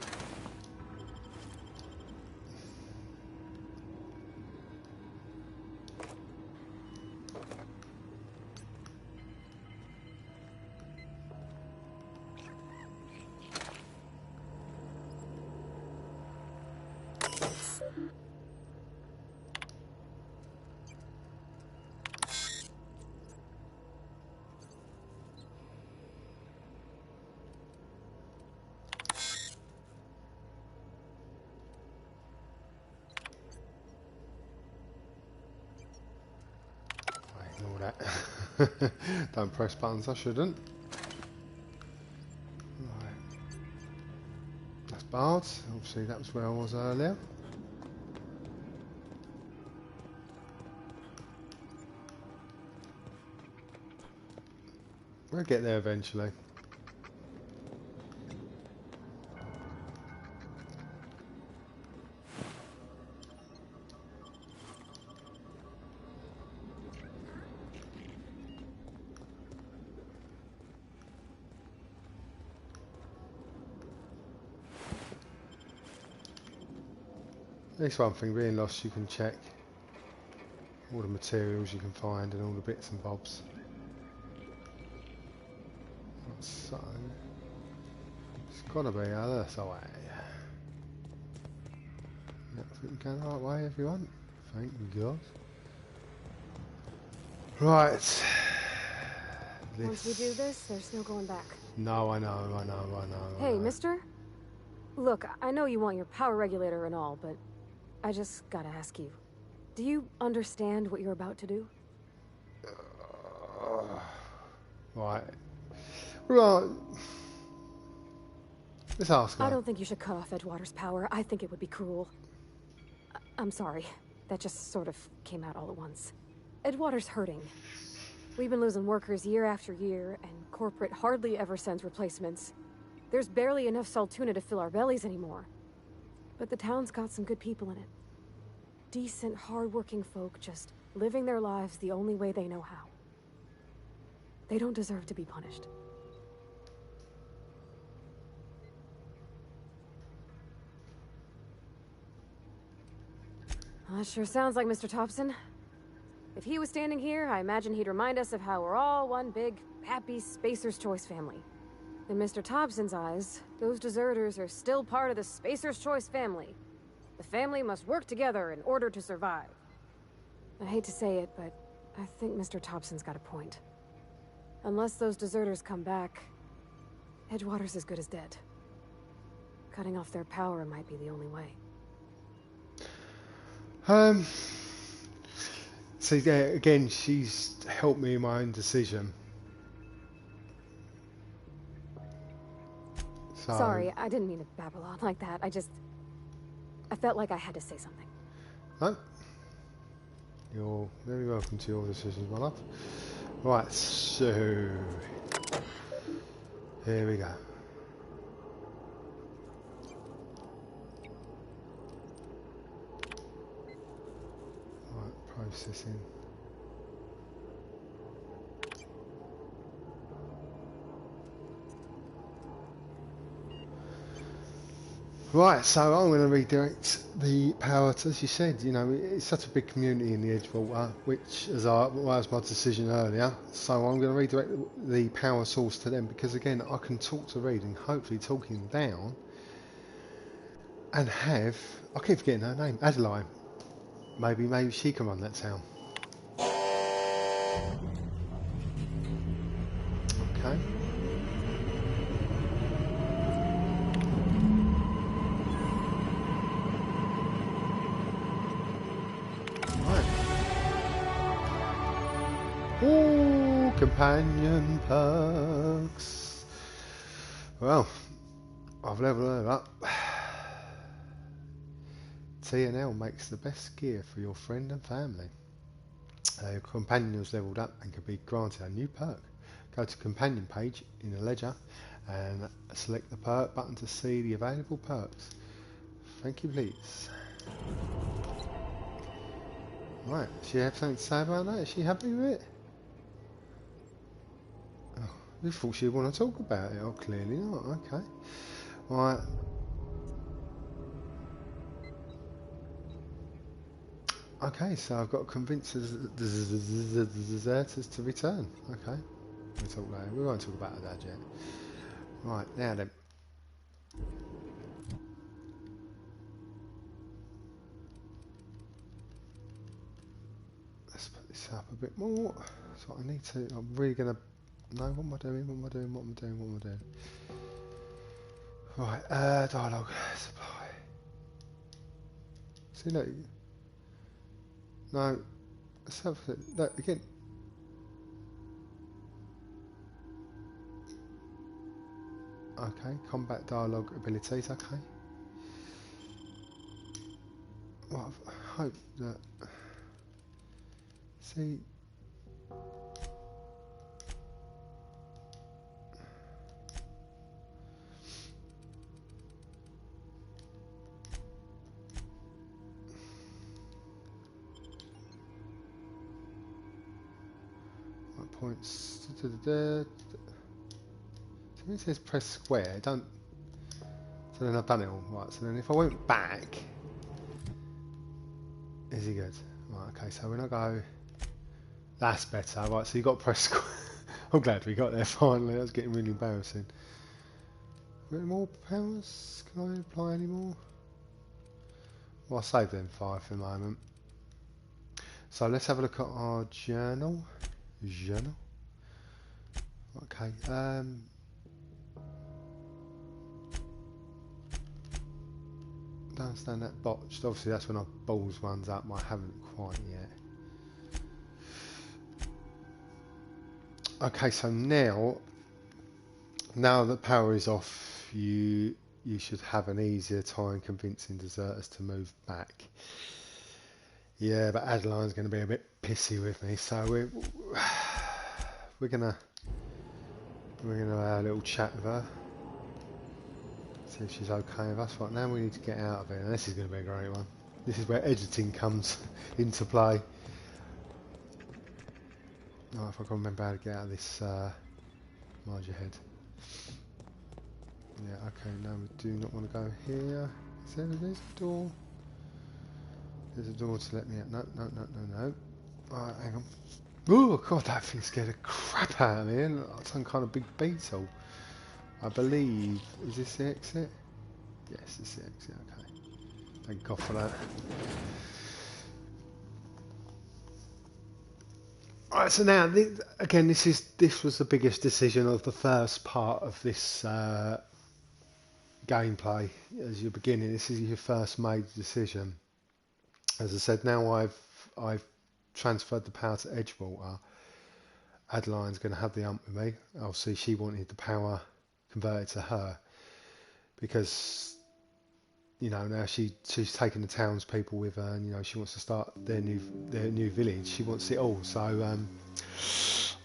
A: Ignore that. Don't press buttons, I shouldn't. Right. That's barred. Obviously that was where I was earlier. We'll get there eventually. At least one thing, being lost you can check all the materials you can find and all the bits and bobs. So, it's gotta be this way. Yep, I think we're going the right way, everyone. Thank God. Right.
B: Once we do this, there's no going back.
A: No, I know.
B: Hey, mister? Look, I know you want your power regulator and all, but I just gotta ask you. Do you understand what you're about to do?
A: Right. Well, let's ask her.
B: I don't think you should cut off Edgewater's power. I think it would be cruel. I'm sorry. That just sort of came out all at once. Edgewater's hurting. We've been losing workers year after year, and corporate hardly ever sends replacements. There's barely enough Saltuna to fill our bellies anymore. But the town's got some good people in it. Decent, hard-working folk just living their lives the only way they know how. They don't deserve to be punished. That sure sounds like Mr. Thompson. If he was standing here, I imagine he'd remind us of how we're all one big, happy Spacer's Choice family. In Mr. Thompson's eyes, those deserters are still part of the Spacer's Choice family. The family must work together in order to survive. I hate to say it, but I think Mr. Thompson's got a point. Unless those deserters come back, Edgewater's as good as dead. Cutting off their power might be the only way.
A: See, there again, she's helped me in my own decision. So,
B: Sorry, I didn't mean to babble on like that. I felt like I had to say something.
A: no, you're very welcome to your decisions, my love. Right, so here we go. Right, processing. Right, so I'm going to redirect the power to, as you said, you know, it's such a big community in the Edgewater, which was my decision earlier. So I'm going to redirect the power source to them because, again, I can talk to Reed and hopefully talk him down and have, I keep forgetting her name, Adeline. Maybe she can run that town. Okay. Ooh, companion perks. Well, I've leveled her up. TNL makes the best gear for your friend and family. Your companion is leveled up and can be granted a new perk. Go to companion page in the ledger and select the perk button to see the available perks. Thank you, please. Right, she have something to say about that? Is she happy with it? Oh, we thought she'd want to talk about it. Oh, clearly not. Okay. Right. Okay, so I've got to convince the deserters to return. Okay. We'll talk later. We won't talk about that yet. Right, now then. Let's put this up a bit more. So I need to, I'm really going to know what am I doing, what am I doing, what am I doing, what am I doing. Right, dialogue, supply. See, look. No, let's have that again. Okay, combat dialogue abilities, okay. Well, I hope that. See. What points? So it says press square. Don't. So then I've done it all. Right. So then if I went back, is he good? Right. Okay. So when I go, that's better. Right. So you got to press square. I'm glad we got there finally. That was getting really embarrassing. Any more powers? Can I apply any more? Well, I'll save them 5 for the moment. So let's have a look at our journal. Okay. Don't understand that botched. Obviously, that's when I balls ones up. I haven't quite yet. Okay, so now that power is off, you should have an easier time convincing deserters to move back. Yeah, but Adeline's going to be a bit pissy with me, so we're gonna have a little chat with her. See if she's okay with us. Right, now we need to get out of here. And this is going to be a great one. This is where editing comes into play. Oh, if I can remember how to get out of this larger head. Yeah, okay, no, we do not want to go here. Is there a door? There's a door to let me out. No, no, no, no, no. Alright, hang on. Oh god, that thing scared the crap out of me. It looked like some kind of big beetle. I believe. Is this the exit? Yes, it's the exit. Okay. Thank God for that. Alright, so now again, this was the biggest decision of the first part of this gameplay. As you're beginning, this is your first major decision. As I said, now I've transferred the power to Edgewater. Adeline's going to have the ump with me. Obviously, she wanted the power converted to her because, you know, now she's taken the townspeople with her, and you know she wants to start their new village. She wants it all. So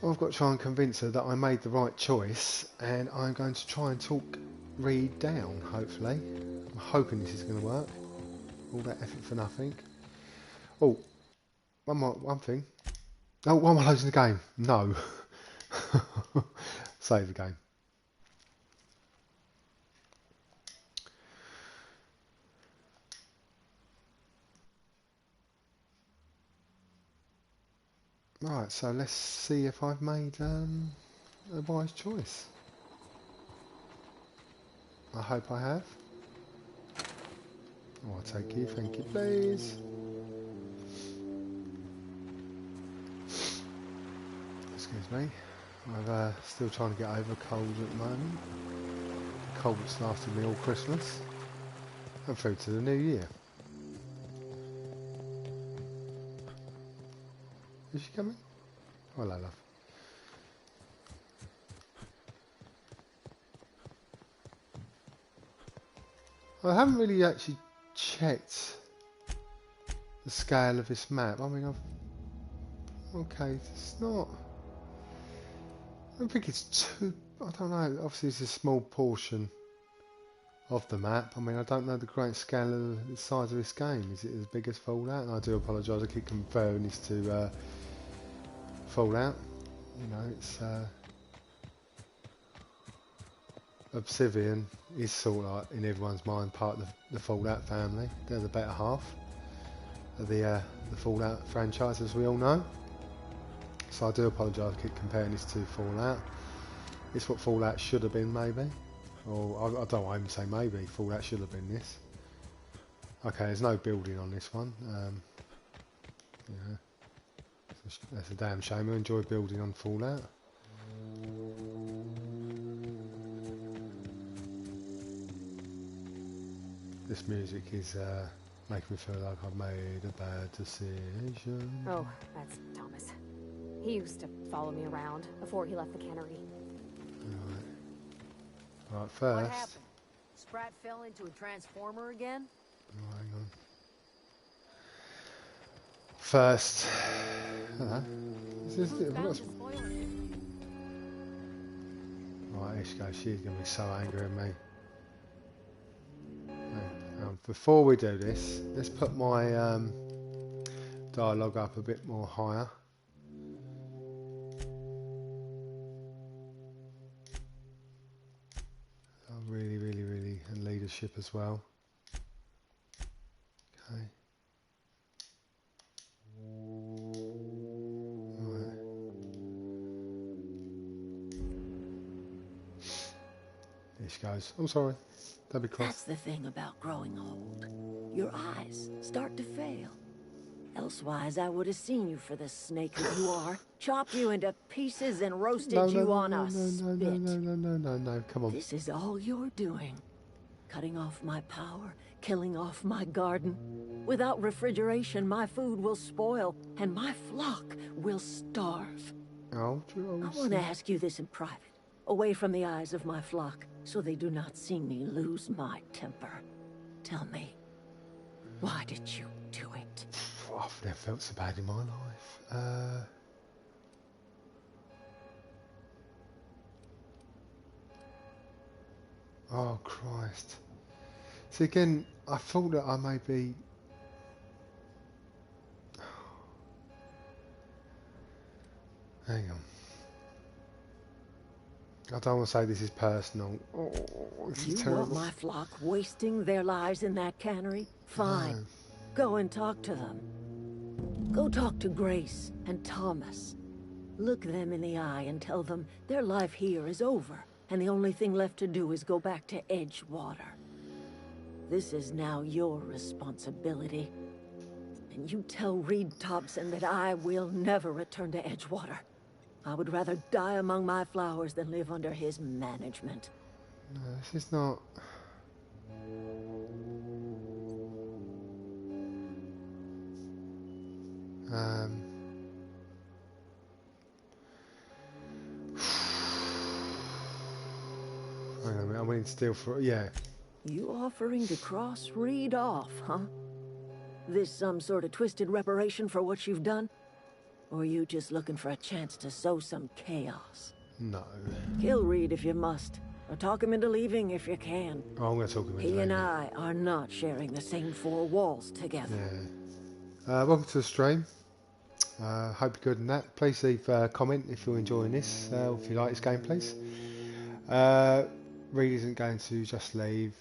A: I've got to try and convince her that I made the right choice, and I'm going to try and talk Reed down. Hopefully, I'm hoping this is going to work. All that effort for nothing. Oh, one thing. Oh, why am I closing the game? No. Save the game. Right, so let's see if I've made a wise choice. I hope I have. Oh, I'll take you, thank you, please. Excuse me. I'm still trying to get over colds at the moment. The cold's lasted me all Christmas and through to the new year. Is she coming? Oh, hello, love. I haven't really actually checked the scale of this map. I mean, okay, it's not... I don't think it's too... I don't know. Obviously, it's a small portion of the map. I mean, I don't know the great scale of the size of this game. Is it as big as Fallout? And I do apologise. I keep comparing this to Fallout. You know, it's... Obsidian is sort of like, in everyone's mind, part of the Fallout family. They're the better half of the Fallout franchise, as we all know. So I do apologise, I keep comparing this to Fallout. It's what Fallout should have been, maybe. Or I don't want to say maybe, Fallout should have been this. Okay, there's no building on this one. Yeah, that's a damn shame. I enjoy building on Fallout. This music is making me feel like I've made a bad decision.
B: Oh, that's Thomas. He used to follow me around before he left the cannery.
A: Right, first...
E: What happened? Sprat fell into a transformer again?
A: Oh, hang on. First... Hello. Is this it?
E: Bound to spoil it.
A: Right, there she goes. She's going to be so angry at me. Before we do this, let's put my dialogue up a bit more higher. Really, and leadership as well. Okay. Right. There she goes. I'm sorry. Don't be cross.
E: That's the thing about growing old. Your eyes start to fail. Elsewise, I would have seen you for the snake that you are, chopped you into pieces and roasted you on a spit.
A: No, come on.
E: This is all you're doing. Cutting off my power, killing off my garden. Without refrigeration, my food will spoil, and my flock will starve.
A: Oh,
E: I want to ask you this in private, away from the eyes of my flock, so they do not see me lose my temper. Tell me, why did you do it?
A: I've never felt so bad in my life. Oh, Christ. See, again, I thought that I may be... Hang on. I don't want to say this is personal. Oh, this is
E: You
A: terrible.
E: want my flock wasting their lives in that cannery? Fine. Go and talk to them. Go talk to Grace and Thomas. Look them in the eye and tell them their life here is over, and the only thing left to do is go back to Edgewater. This is now your responsibility. And you tell Reed Thompson that I will never return to Edgewater. I would rather die among my flowers than live under his management.
A: No, this is not... Hang on a minute, I'm willing to steal for... Yeah.
E: You offering to cross Reed off, huh? This some sort of twisted reparation for what you've done? Or are you just looking for a chance to sow some chaos?
A: No.
E: Kill Reed if you must, or talk him into leaving if you can.
A: Oh, I'm going to talk him into
E: He and
A: leaving.
E: I are not sharing the same four walls together.
A: Yeah. Welcome to the stream. Hope you're good in that. Please leave a comment if you're enjoying this, if you like this game, please. Reed isn't going to just leave.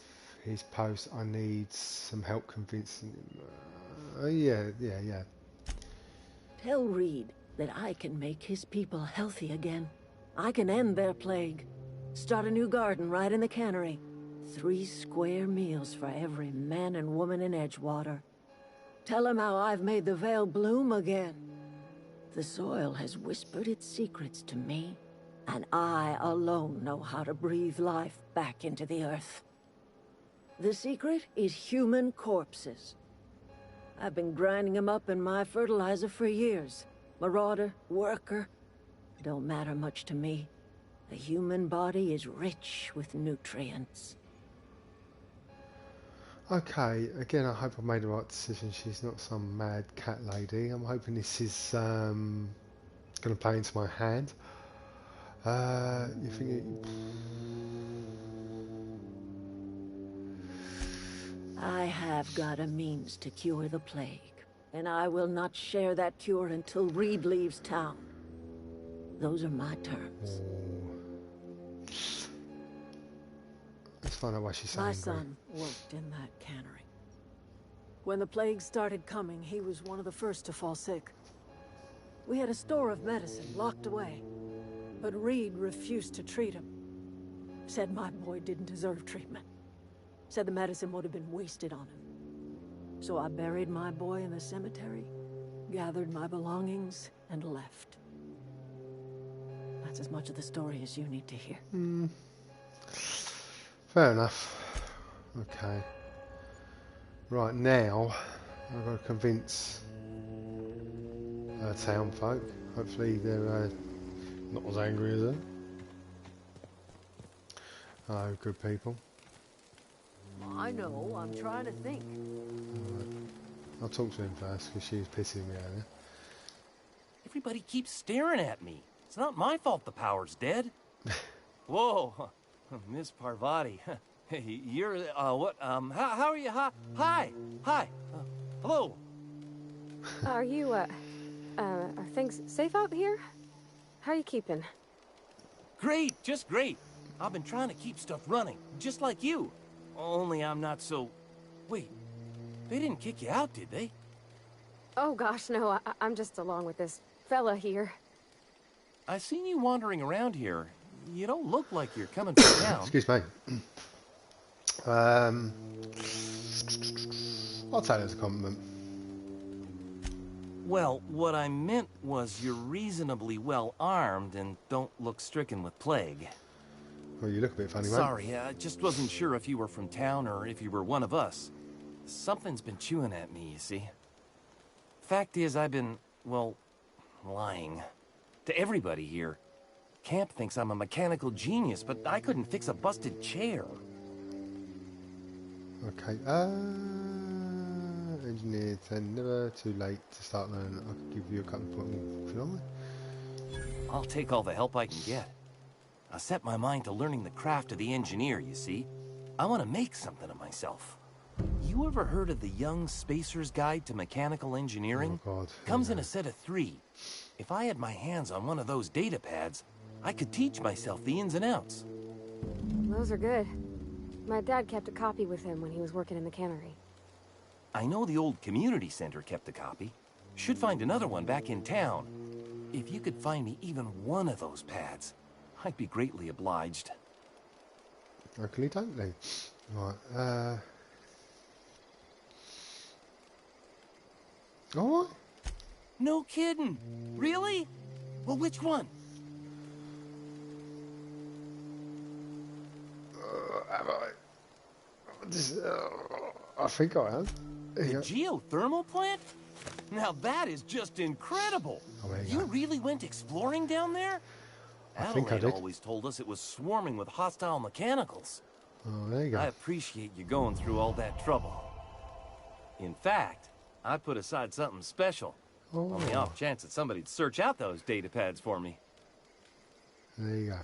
A: His post, I need some help convincing him. Yeah.
E: Tell Reed that I can make his people healthy again. I can end their plague. Start a new garden right in the cannery. 3 square meals for every man and woman in Edgewater. Tell him how I've made the Vale bloom again. The soil has whispered its secrets to me, and I alone know how to breathe life back into the earth. The secret is human corpses. I've been grinding them up in my fertilizer for years. Marauder, worker, don't matter much to me. The human body is rich with nutrients.
A: Okay, again, I hope I made the right decision. She's not some mad cat lady. I'm hoping this is going to play into my hand. You think it...
E: I have got a means to cure the plague, and I will not share that cure until Reed leaves town. Those are my terms.
A: Let's find out why she's so
F: My
A: angry.
F: son worked in that cannery. When the plague started coming, he was one of the first to fall sick. We had a store of medicine locked away, but Reed refused to treat him. Said my boy didn't deserve treatment. Said the medicine would have been wasted on him. So I buried my boy in the cemetery, gathered my belongings, and left. That's as much of the story as you need to hear.
A: Fair enough. Okay. Right, now I've got to convince town folk. Hopefully they're not as angry as her. Oh, good people.
E: I know, I'm trying to think.
A: Right. I'll talk to him first because she's pissing me out.
G: Everybody keeps staring at me. It's not my fault the power's dead. Whoa, Miss Parvati. Hey, you're, what, how are you? Hi. Hello.
B: Are you, are things safe out here? How are you keeping?
G: Great, just great. I've been trying to keep stuff running, just like you. Only I'm not so... Wait, they didn't kick you out, did they?
B: Oh gosh, no, I'm just along with this fella here.
G: I seen you wandering around here. You don't look like you're coming from town.
A: Excuse me. I'll take it as a compliment.
G: Well, what I meant was you're reasonably well armed and don't look stricken with plague.
A: Well, you look a bit funny, mate.
G: Sorry, I just wasn't sure if you were from town or if you were one of us. Something's been chewing at me, you see. Fact is, I've been, well, lying. To everybody here. Camp thinks I'm a mechanical genius, but I couldn't fix a busted chair.
A: Okay, engineer 10, never too late to start learning. I could give you a couple of points if you like.
G: I'll take all the help I can get. I set my mind to learning the craft of the engineer, you see. I want to make something of myself. You ever heard of the Young Spacer's Guide to Mechanical Engineering?
A: Oh God.
G: Comes in a set of 3. If I had my hands on one of those data pads, I could teach myself the ins and outs.
B: Those are good. My dad kept a copy with him when he was working in the cannery.
G: I know the old community center kept a copy. Should find another one back in town. If you could find me even one of those pads, I'd be greatly obliged.
A: Oakley Doakley. Right, alright.
G: No kidding. Really? Well, which one?
A: Have I? I think I have. There
G: The
A: you go.
G: geothermal plant? Now that is just incredible.
A: Oh, there you
G: You
A: go.
G: really went exploring down there?
A: I think I
G: Adelaide
A: did.
G: always told us it was swarming with hostile mechanicals.
A: Oh, there you go.
G: I appreciate you going through all that trouble. In fact, I put aside something special.
A: Oh.
G: On the off chance that somebody'd search out those data pads for me.
A: There you go.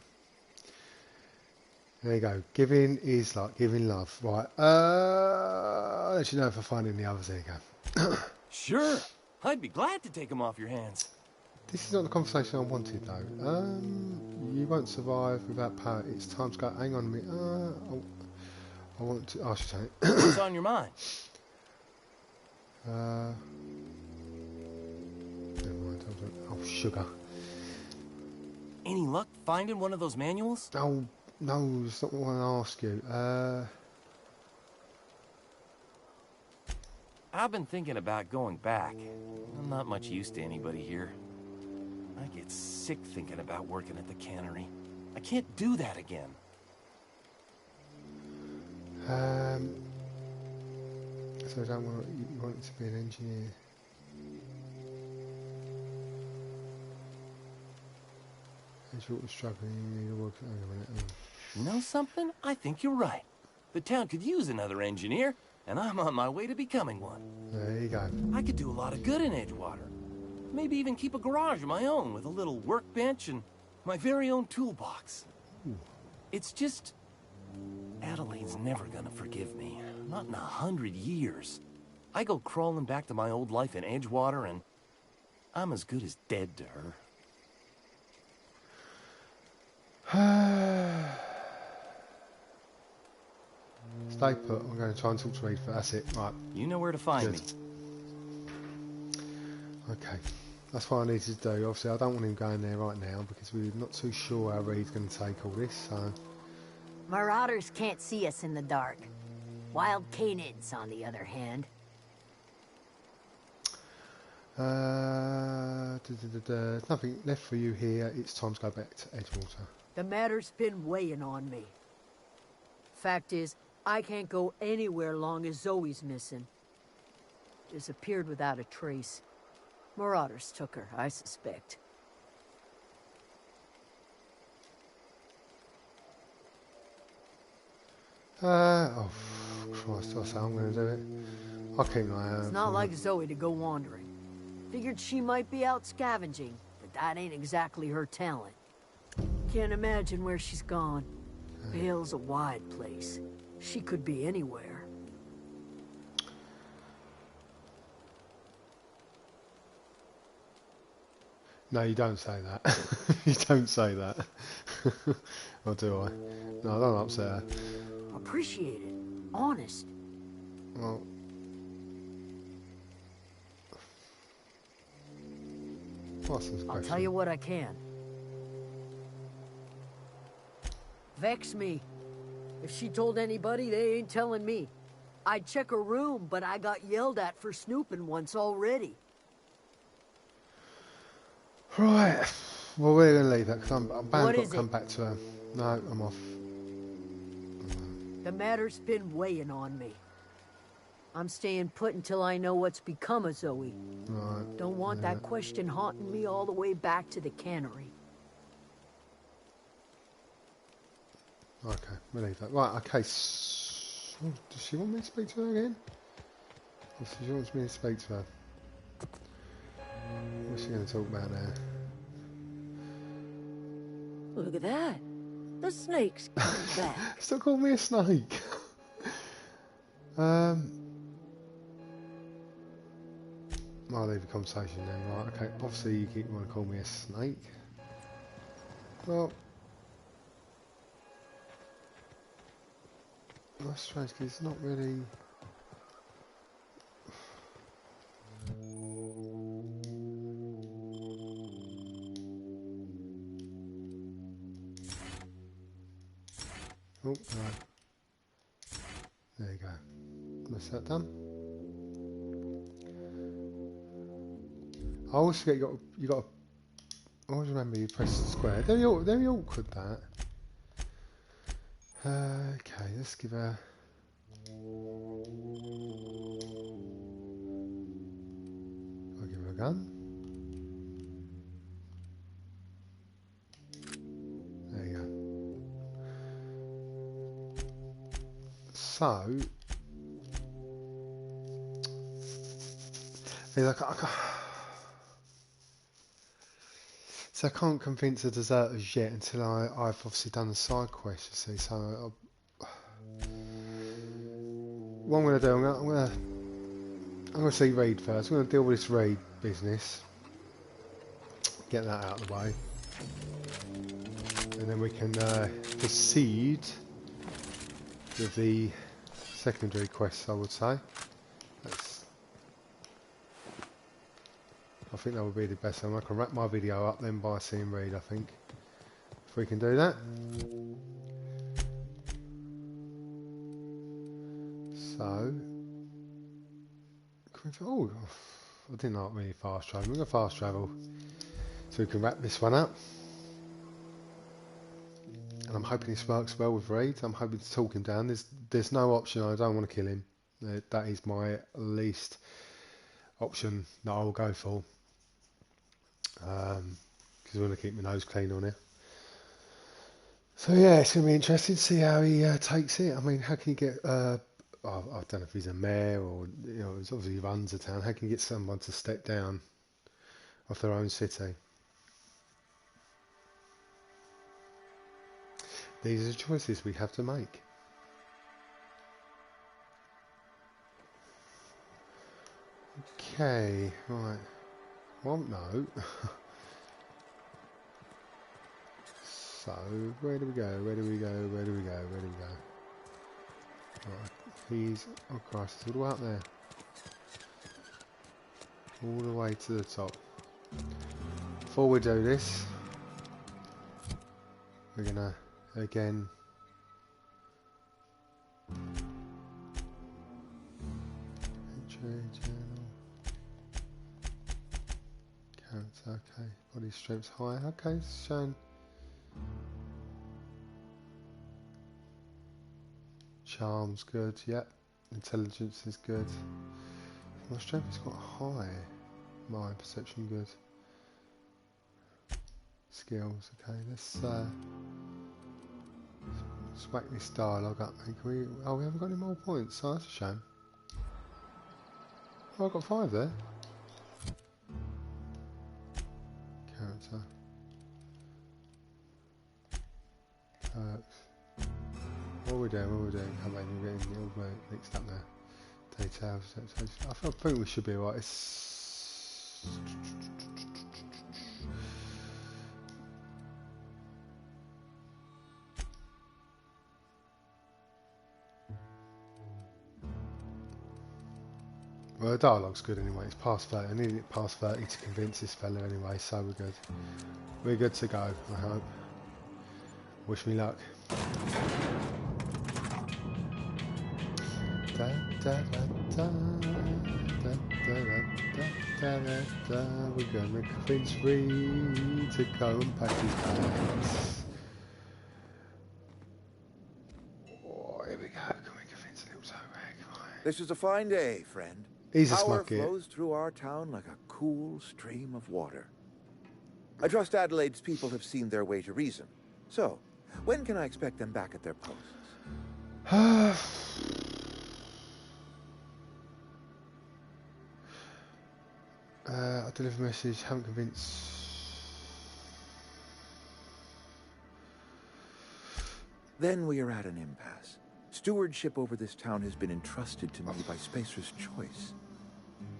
A: There you go. Giving is like giving love. Right. I'll let you know if I find any others. There you go.
G: Sure. I'd be glad to take them off your hands.
A: This is not the conversation I wanted, though. You won't survive without power. It's time to go. Hang on a minute. I want to ask you something.
G: What's on your mind?
A: Never mind. Oh, sugar.
G: Any luck finding one of those manuals?
A: Oh, no, it's not what I want to ask you.
G: I've been thinking about going back. I'm not much use to anybody here. I get sick thinking about working at the cannery. I can't do that again.
A: So I don't want you want to be an engineer. As you're struggling, you need to work. Hang on a minute.
G: You know something? I think you're right. The town could use another engineer, and I'm on my way to becoming one.
A: There you go.
G: I could do a lot of good in Edgewater. Maybe even keep a garage of my own with a little workbench and my very own toolbox. It's just... Adelaide's never gonna forgive me. Not in 100 years. I go crawling back to my old life in Edgewater and I'm as good as dead to her.
A: Stay put. I'm going to try and talk to Reed, but that's it. Right.
G: You know where to find me.
A: Okay. That's what I need to do. Obviously, I don't want him going there right now because we're not too sure how Reed's going to take all this. So.
E: Marauders can't see us in the dark. Wild canids, on the other hand.
A: There's nothing left for you here. It's time to go back to Edgewater.
F: The matter's been weighing on me. Fact is, I can't go anywhere long as Zoe's missing. Disappeared without a trace. Marauders took her, I suspect.
A: Oh, Christ, I say I'm going to do it. I'll keep an eye out.
F: It's not like Zoe to go wandering. Figured she might be out scavenging, but that ain't exactly her talent. Can't imagine where she's gone. Vale's a wide place. She could be anywhere.
A: No, you don't say that. You don't say that. Or do I? No, I don't upset her.
F: Appreciate it. Honest.
A: Well, what's this
F: I'll
A: question?
F: tell you what I can. Vex me. If she told anybody, they ain't telling me. I'd check her room, but I got yelled at for snooping once already.
A: Right. Well, we're going to leave that because I'm bound
F: What
A: to
F: is
A: come
F: it?
A: back to her. No, I'm off.
F: The matter's been weighing on me. I'm staying put until I know what's become of Zoe.
A: Right.
F: Don't want that question haunting me all the way back to the cannery.
A: Okay, we'll leave that. Right, okay. Does she want me to speak to her again? Or she wants me to speak to her? What's she going to talk about now?
E: Look at that. The snake's coming back.
A: Stop calling me a snake. I'll leave the conversation then. Right, okay. Obviously, you keep want to call me a snake. Well, that's strange because it's not really. Oh, no. There you go. That's that done. I always forget you got. I always remember you press square. Very awkward that. Okay, let's give her. I'll give her a gun. There you go. So. So I can't convince the deserters yet until I've obviously done the side quest, you see. So what I'm going to do, I'm going to see Reed first. I'm going to deal with this Reed business, get that out of the way, and then we can proceed with the secondary quests, I would say. I think that would be the best one. I can wrap my video up then by seeing Reed, I think. If we can do that. So. Oh, I didn't like really fast travel. We're going to fast travel. So we can wrap this one up. And I'm hoping this works well with Reed. I'm hoping to talk him down. There's no option. I don't want to kill him. That is my least option that I will go for. Because I want to keep my nose clean on it. So yeah, it's going to be interesting to see how he takes it. I mean, how can you get, I don't know if he's a mayor or, you know, obviously he runs a town. How can you get someone to step down off their own city? These are the choices we have to make. Okay, right. Well, no. So, where do we go? Where do we go? Where do we go? Where do we go? Right, he's... Oh Christ, it's all the way up there. All the way to the top. Before we do this, we're gonna, again... Okay, body strength's high. Okay, it's showing. Charm's good, yep. Intelligence is good. My strength is quite high. My perception good. Skills, okay, let's whack this dialogue up. Can we, oh, we haven't got any more points, so that's a shame. Oh, I've got 5 there. Character. Perks. What are we doing? What are we doing? Come on, we're getting all mixed up now. Details. I think we should be alright. It's... Well, the dialogue's good anyway. It's past 30. I needed it past 30 to convince this fella anyway, so we're good. We're good to go, I hope. Wish me luck. Da, da, da, da, da, da, da, da, da. We're gonna convince Reed to go and pack his bags. Oh, here we go. Can we convince a little toe-rag?
H: This is a fine day, friend.
A: He's a
H: Power
A: smucket.
H: flows through our town like a cool stream of water. I trust Adelaide's people have seen their way to reason. So, when can I expect them back at their posts?
A: I deliver a message, haven't convinced...
H: Then we are at an impasse. Stewardship over this town has been entrusted to me by Spacer's Choice.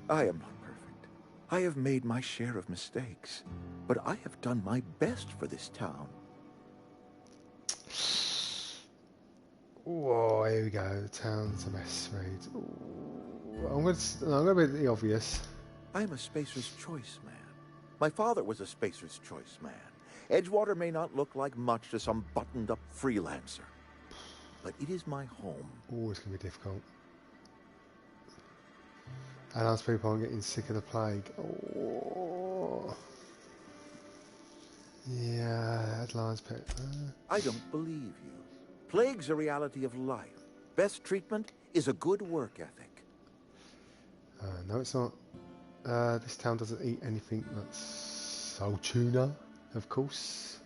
H: I am not perfect. I have made my share of mistakes. But I have done my best for this town.
A: Oh, here we go. The town's a mess, Reed. I'm going to be the obvious.
H: I'm a Spacer's Choice man. My father was a Spacer's Choice man. Edgewater may not look like much to some buttoned-up freelancer. but it is my home.
A: Always going to be difficult. And those people aren't getting sick of the plague. Oh. Yeah, Adeline's pet.
H: I don't believe you. Plague's a reality of life. Best treatment is a good work ethic.
A: No, it's not. This town doesn't eat anything that's salt tuna, of course.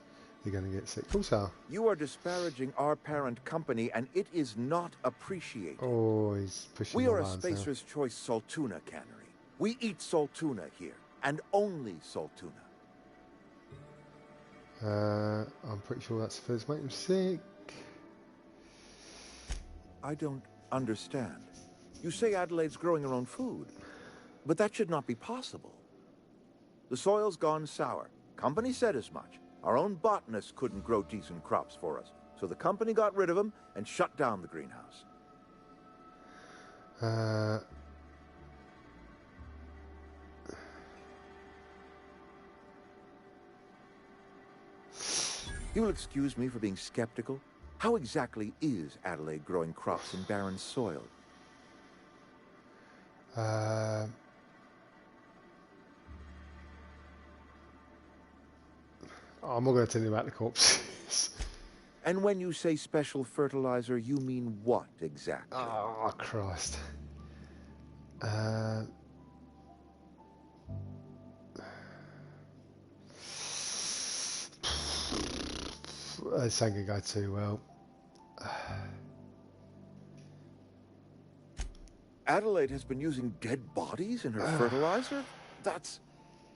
A: You're going to get sick. Of course, are.
H: You are disparaging our parent company, and it is not appreciated.
A: Oh, he's pushing.
H: We
A: my
H: are a
A: buttons now.
H: Spacer's Choice Saltuna cannery. We eat salt tuna here, and only salt tuna.
A: I'm pretty sure that's the first make him sick.
H: I don't understand. You say Adelaide's growing her own food, but that should not be possible. The soil's gone sour. Company said as much. Our own botanist couldn't grow decent crops for us, so the company got rid of him and shut down the greenhouse. You will excuse me for being skeptical. How exactly is Adelaide growing crops in barren soil?
A: I'm not going to tell you about the corpses.
H: And when you say special fertilizer, you mean what exactly?
A: Oh, Christ. This ain't going to go too well.
H: Adelaide has been using dead bodies in her fertilizer? That's...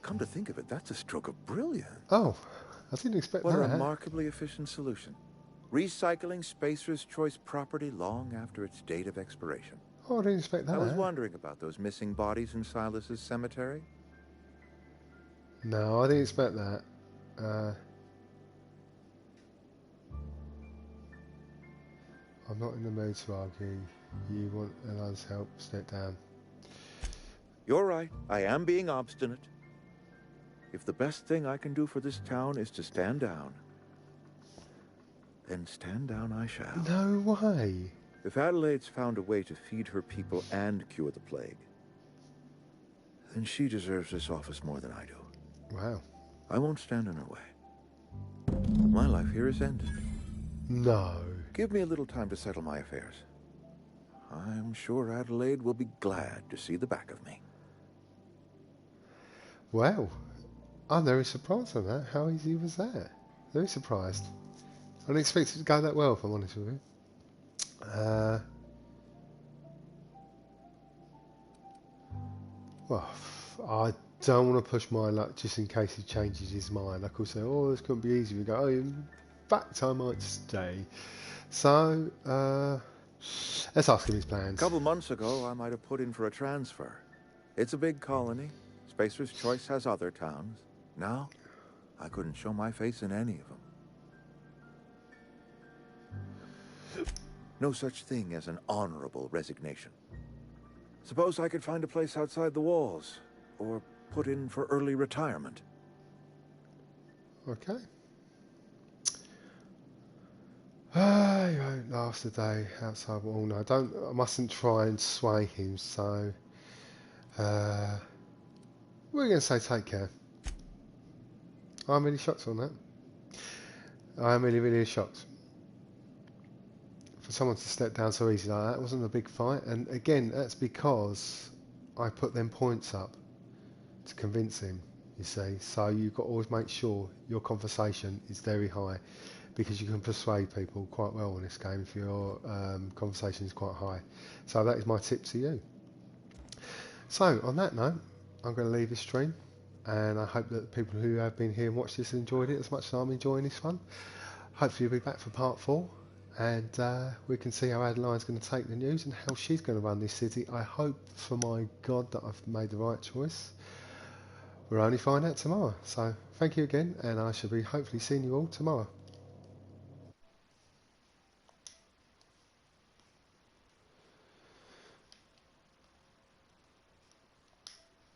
H: Come to think of it, that's a stroke of brilliance.
A: Oh, I didn't expect
H: What
A: that.
H: a remarkably efficient solution. Recycling Spacer's Choice property long after its date of expiration.
A: Oh, I didn't expect that.
H: I was wondering about those missing bodies in Silas's cemetery.
A: No, I didn't expect that. I'm not in the mood to argue. You want Elaine's help, step down.
H: You're right, I am being obstinate. If the best thing I can do for this town is to stand down, then stand down I shall.
A: No way.
H: If Adelaide's found a way to feed her people and cure the plague, then she deserves this office more than I do.
A: Wow.
H: I won't stand in her way. My life here is ended.
A: No.
H: Give me a little time to settle my affairs. I'm sure Adelaide will be glad to see the back of me.
A: Well, I'm very surprised on that. How easy was that? Very surprised. I didn't expect it to go that well, if I'm honest with you. Well, I don't want to push my luck just in case he changes his mind. I could say, oh, this couldn't be easy. We go, oh, in fact, I might stay. So, let's ask him his plans.
H: A couple months ago, I might have put in for a transfer. It's a big colony. Spacer's Choice has other towns. Now, I couldn't show my face in any of them. No such thing as an honorable resignation. Suppose I could find a place outside the walls, or put in for early retirement.
A: Okay. You won't last a day outside the wall. No, I mustn't try and sway him, so... we're going to say take care. I'm really shocked on that. I am really, really shocked. For someone to step down so easy like that, it wasn't a big fight. And again, that's because I put them points up to convince him, you see. So you've got to always make sure your conversation is very high, because you can persuade people quite well in this game if your conversation is quite high. So that is my tip to you. So on that note, I'm going to leave this stream, and I hope that the people who have been here and watched this enjoyed it as much as I'm enjoying this one. Hopefully you'll be back for part 4, and we can see how Adeline's going to take the news and how she's going to run this city. I hope for my God that I've made the right choice. We'll only find out tomorrow. So thank you again, and I shall be hopefully seeing you all tomorrow.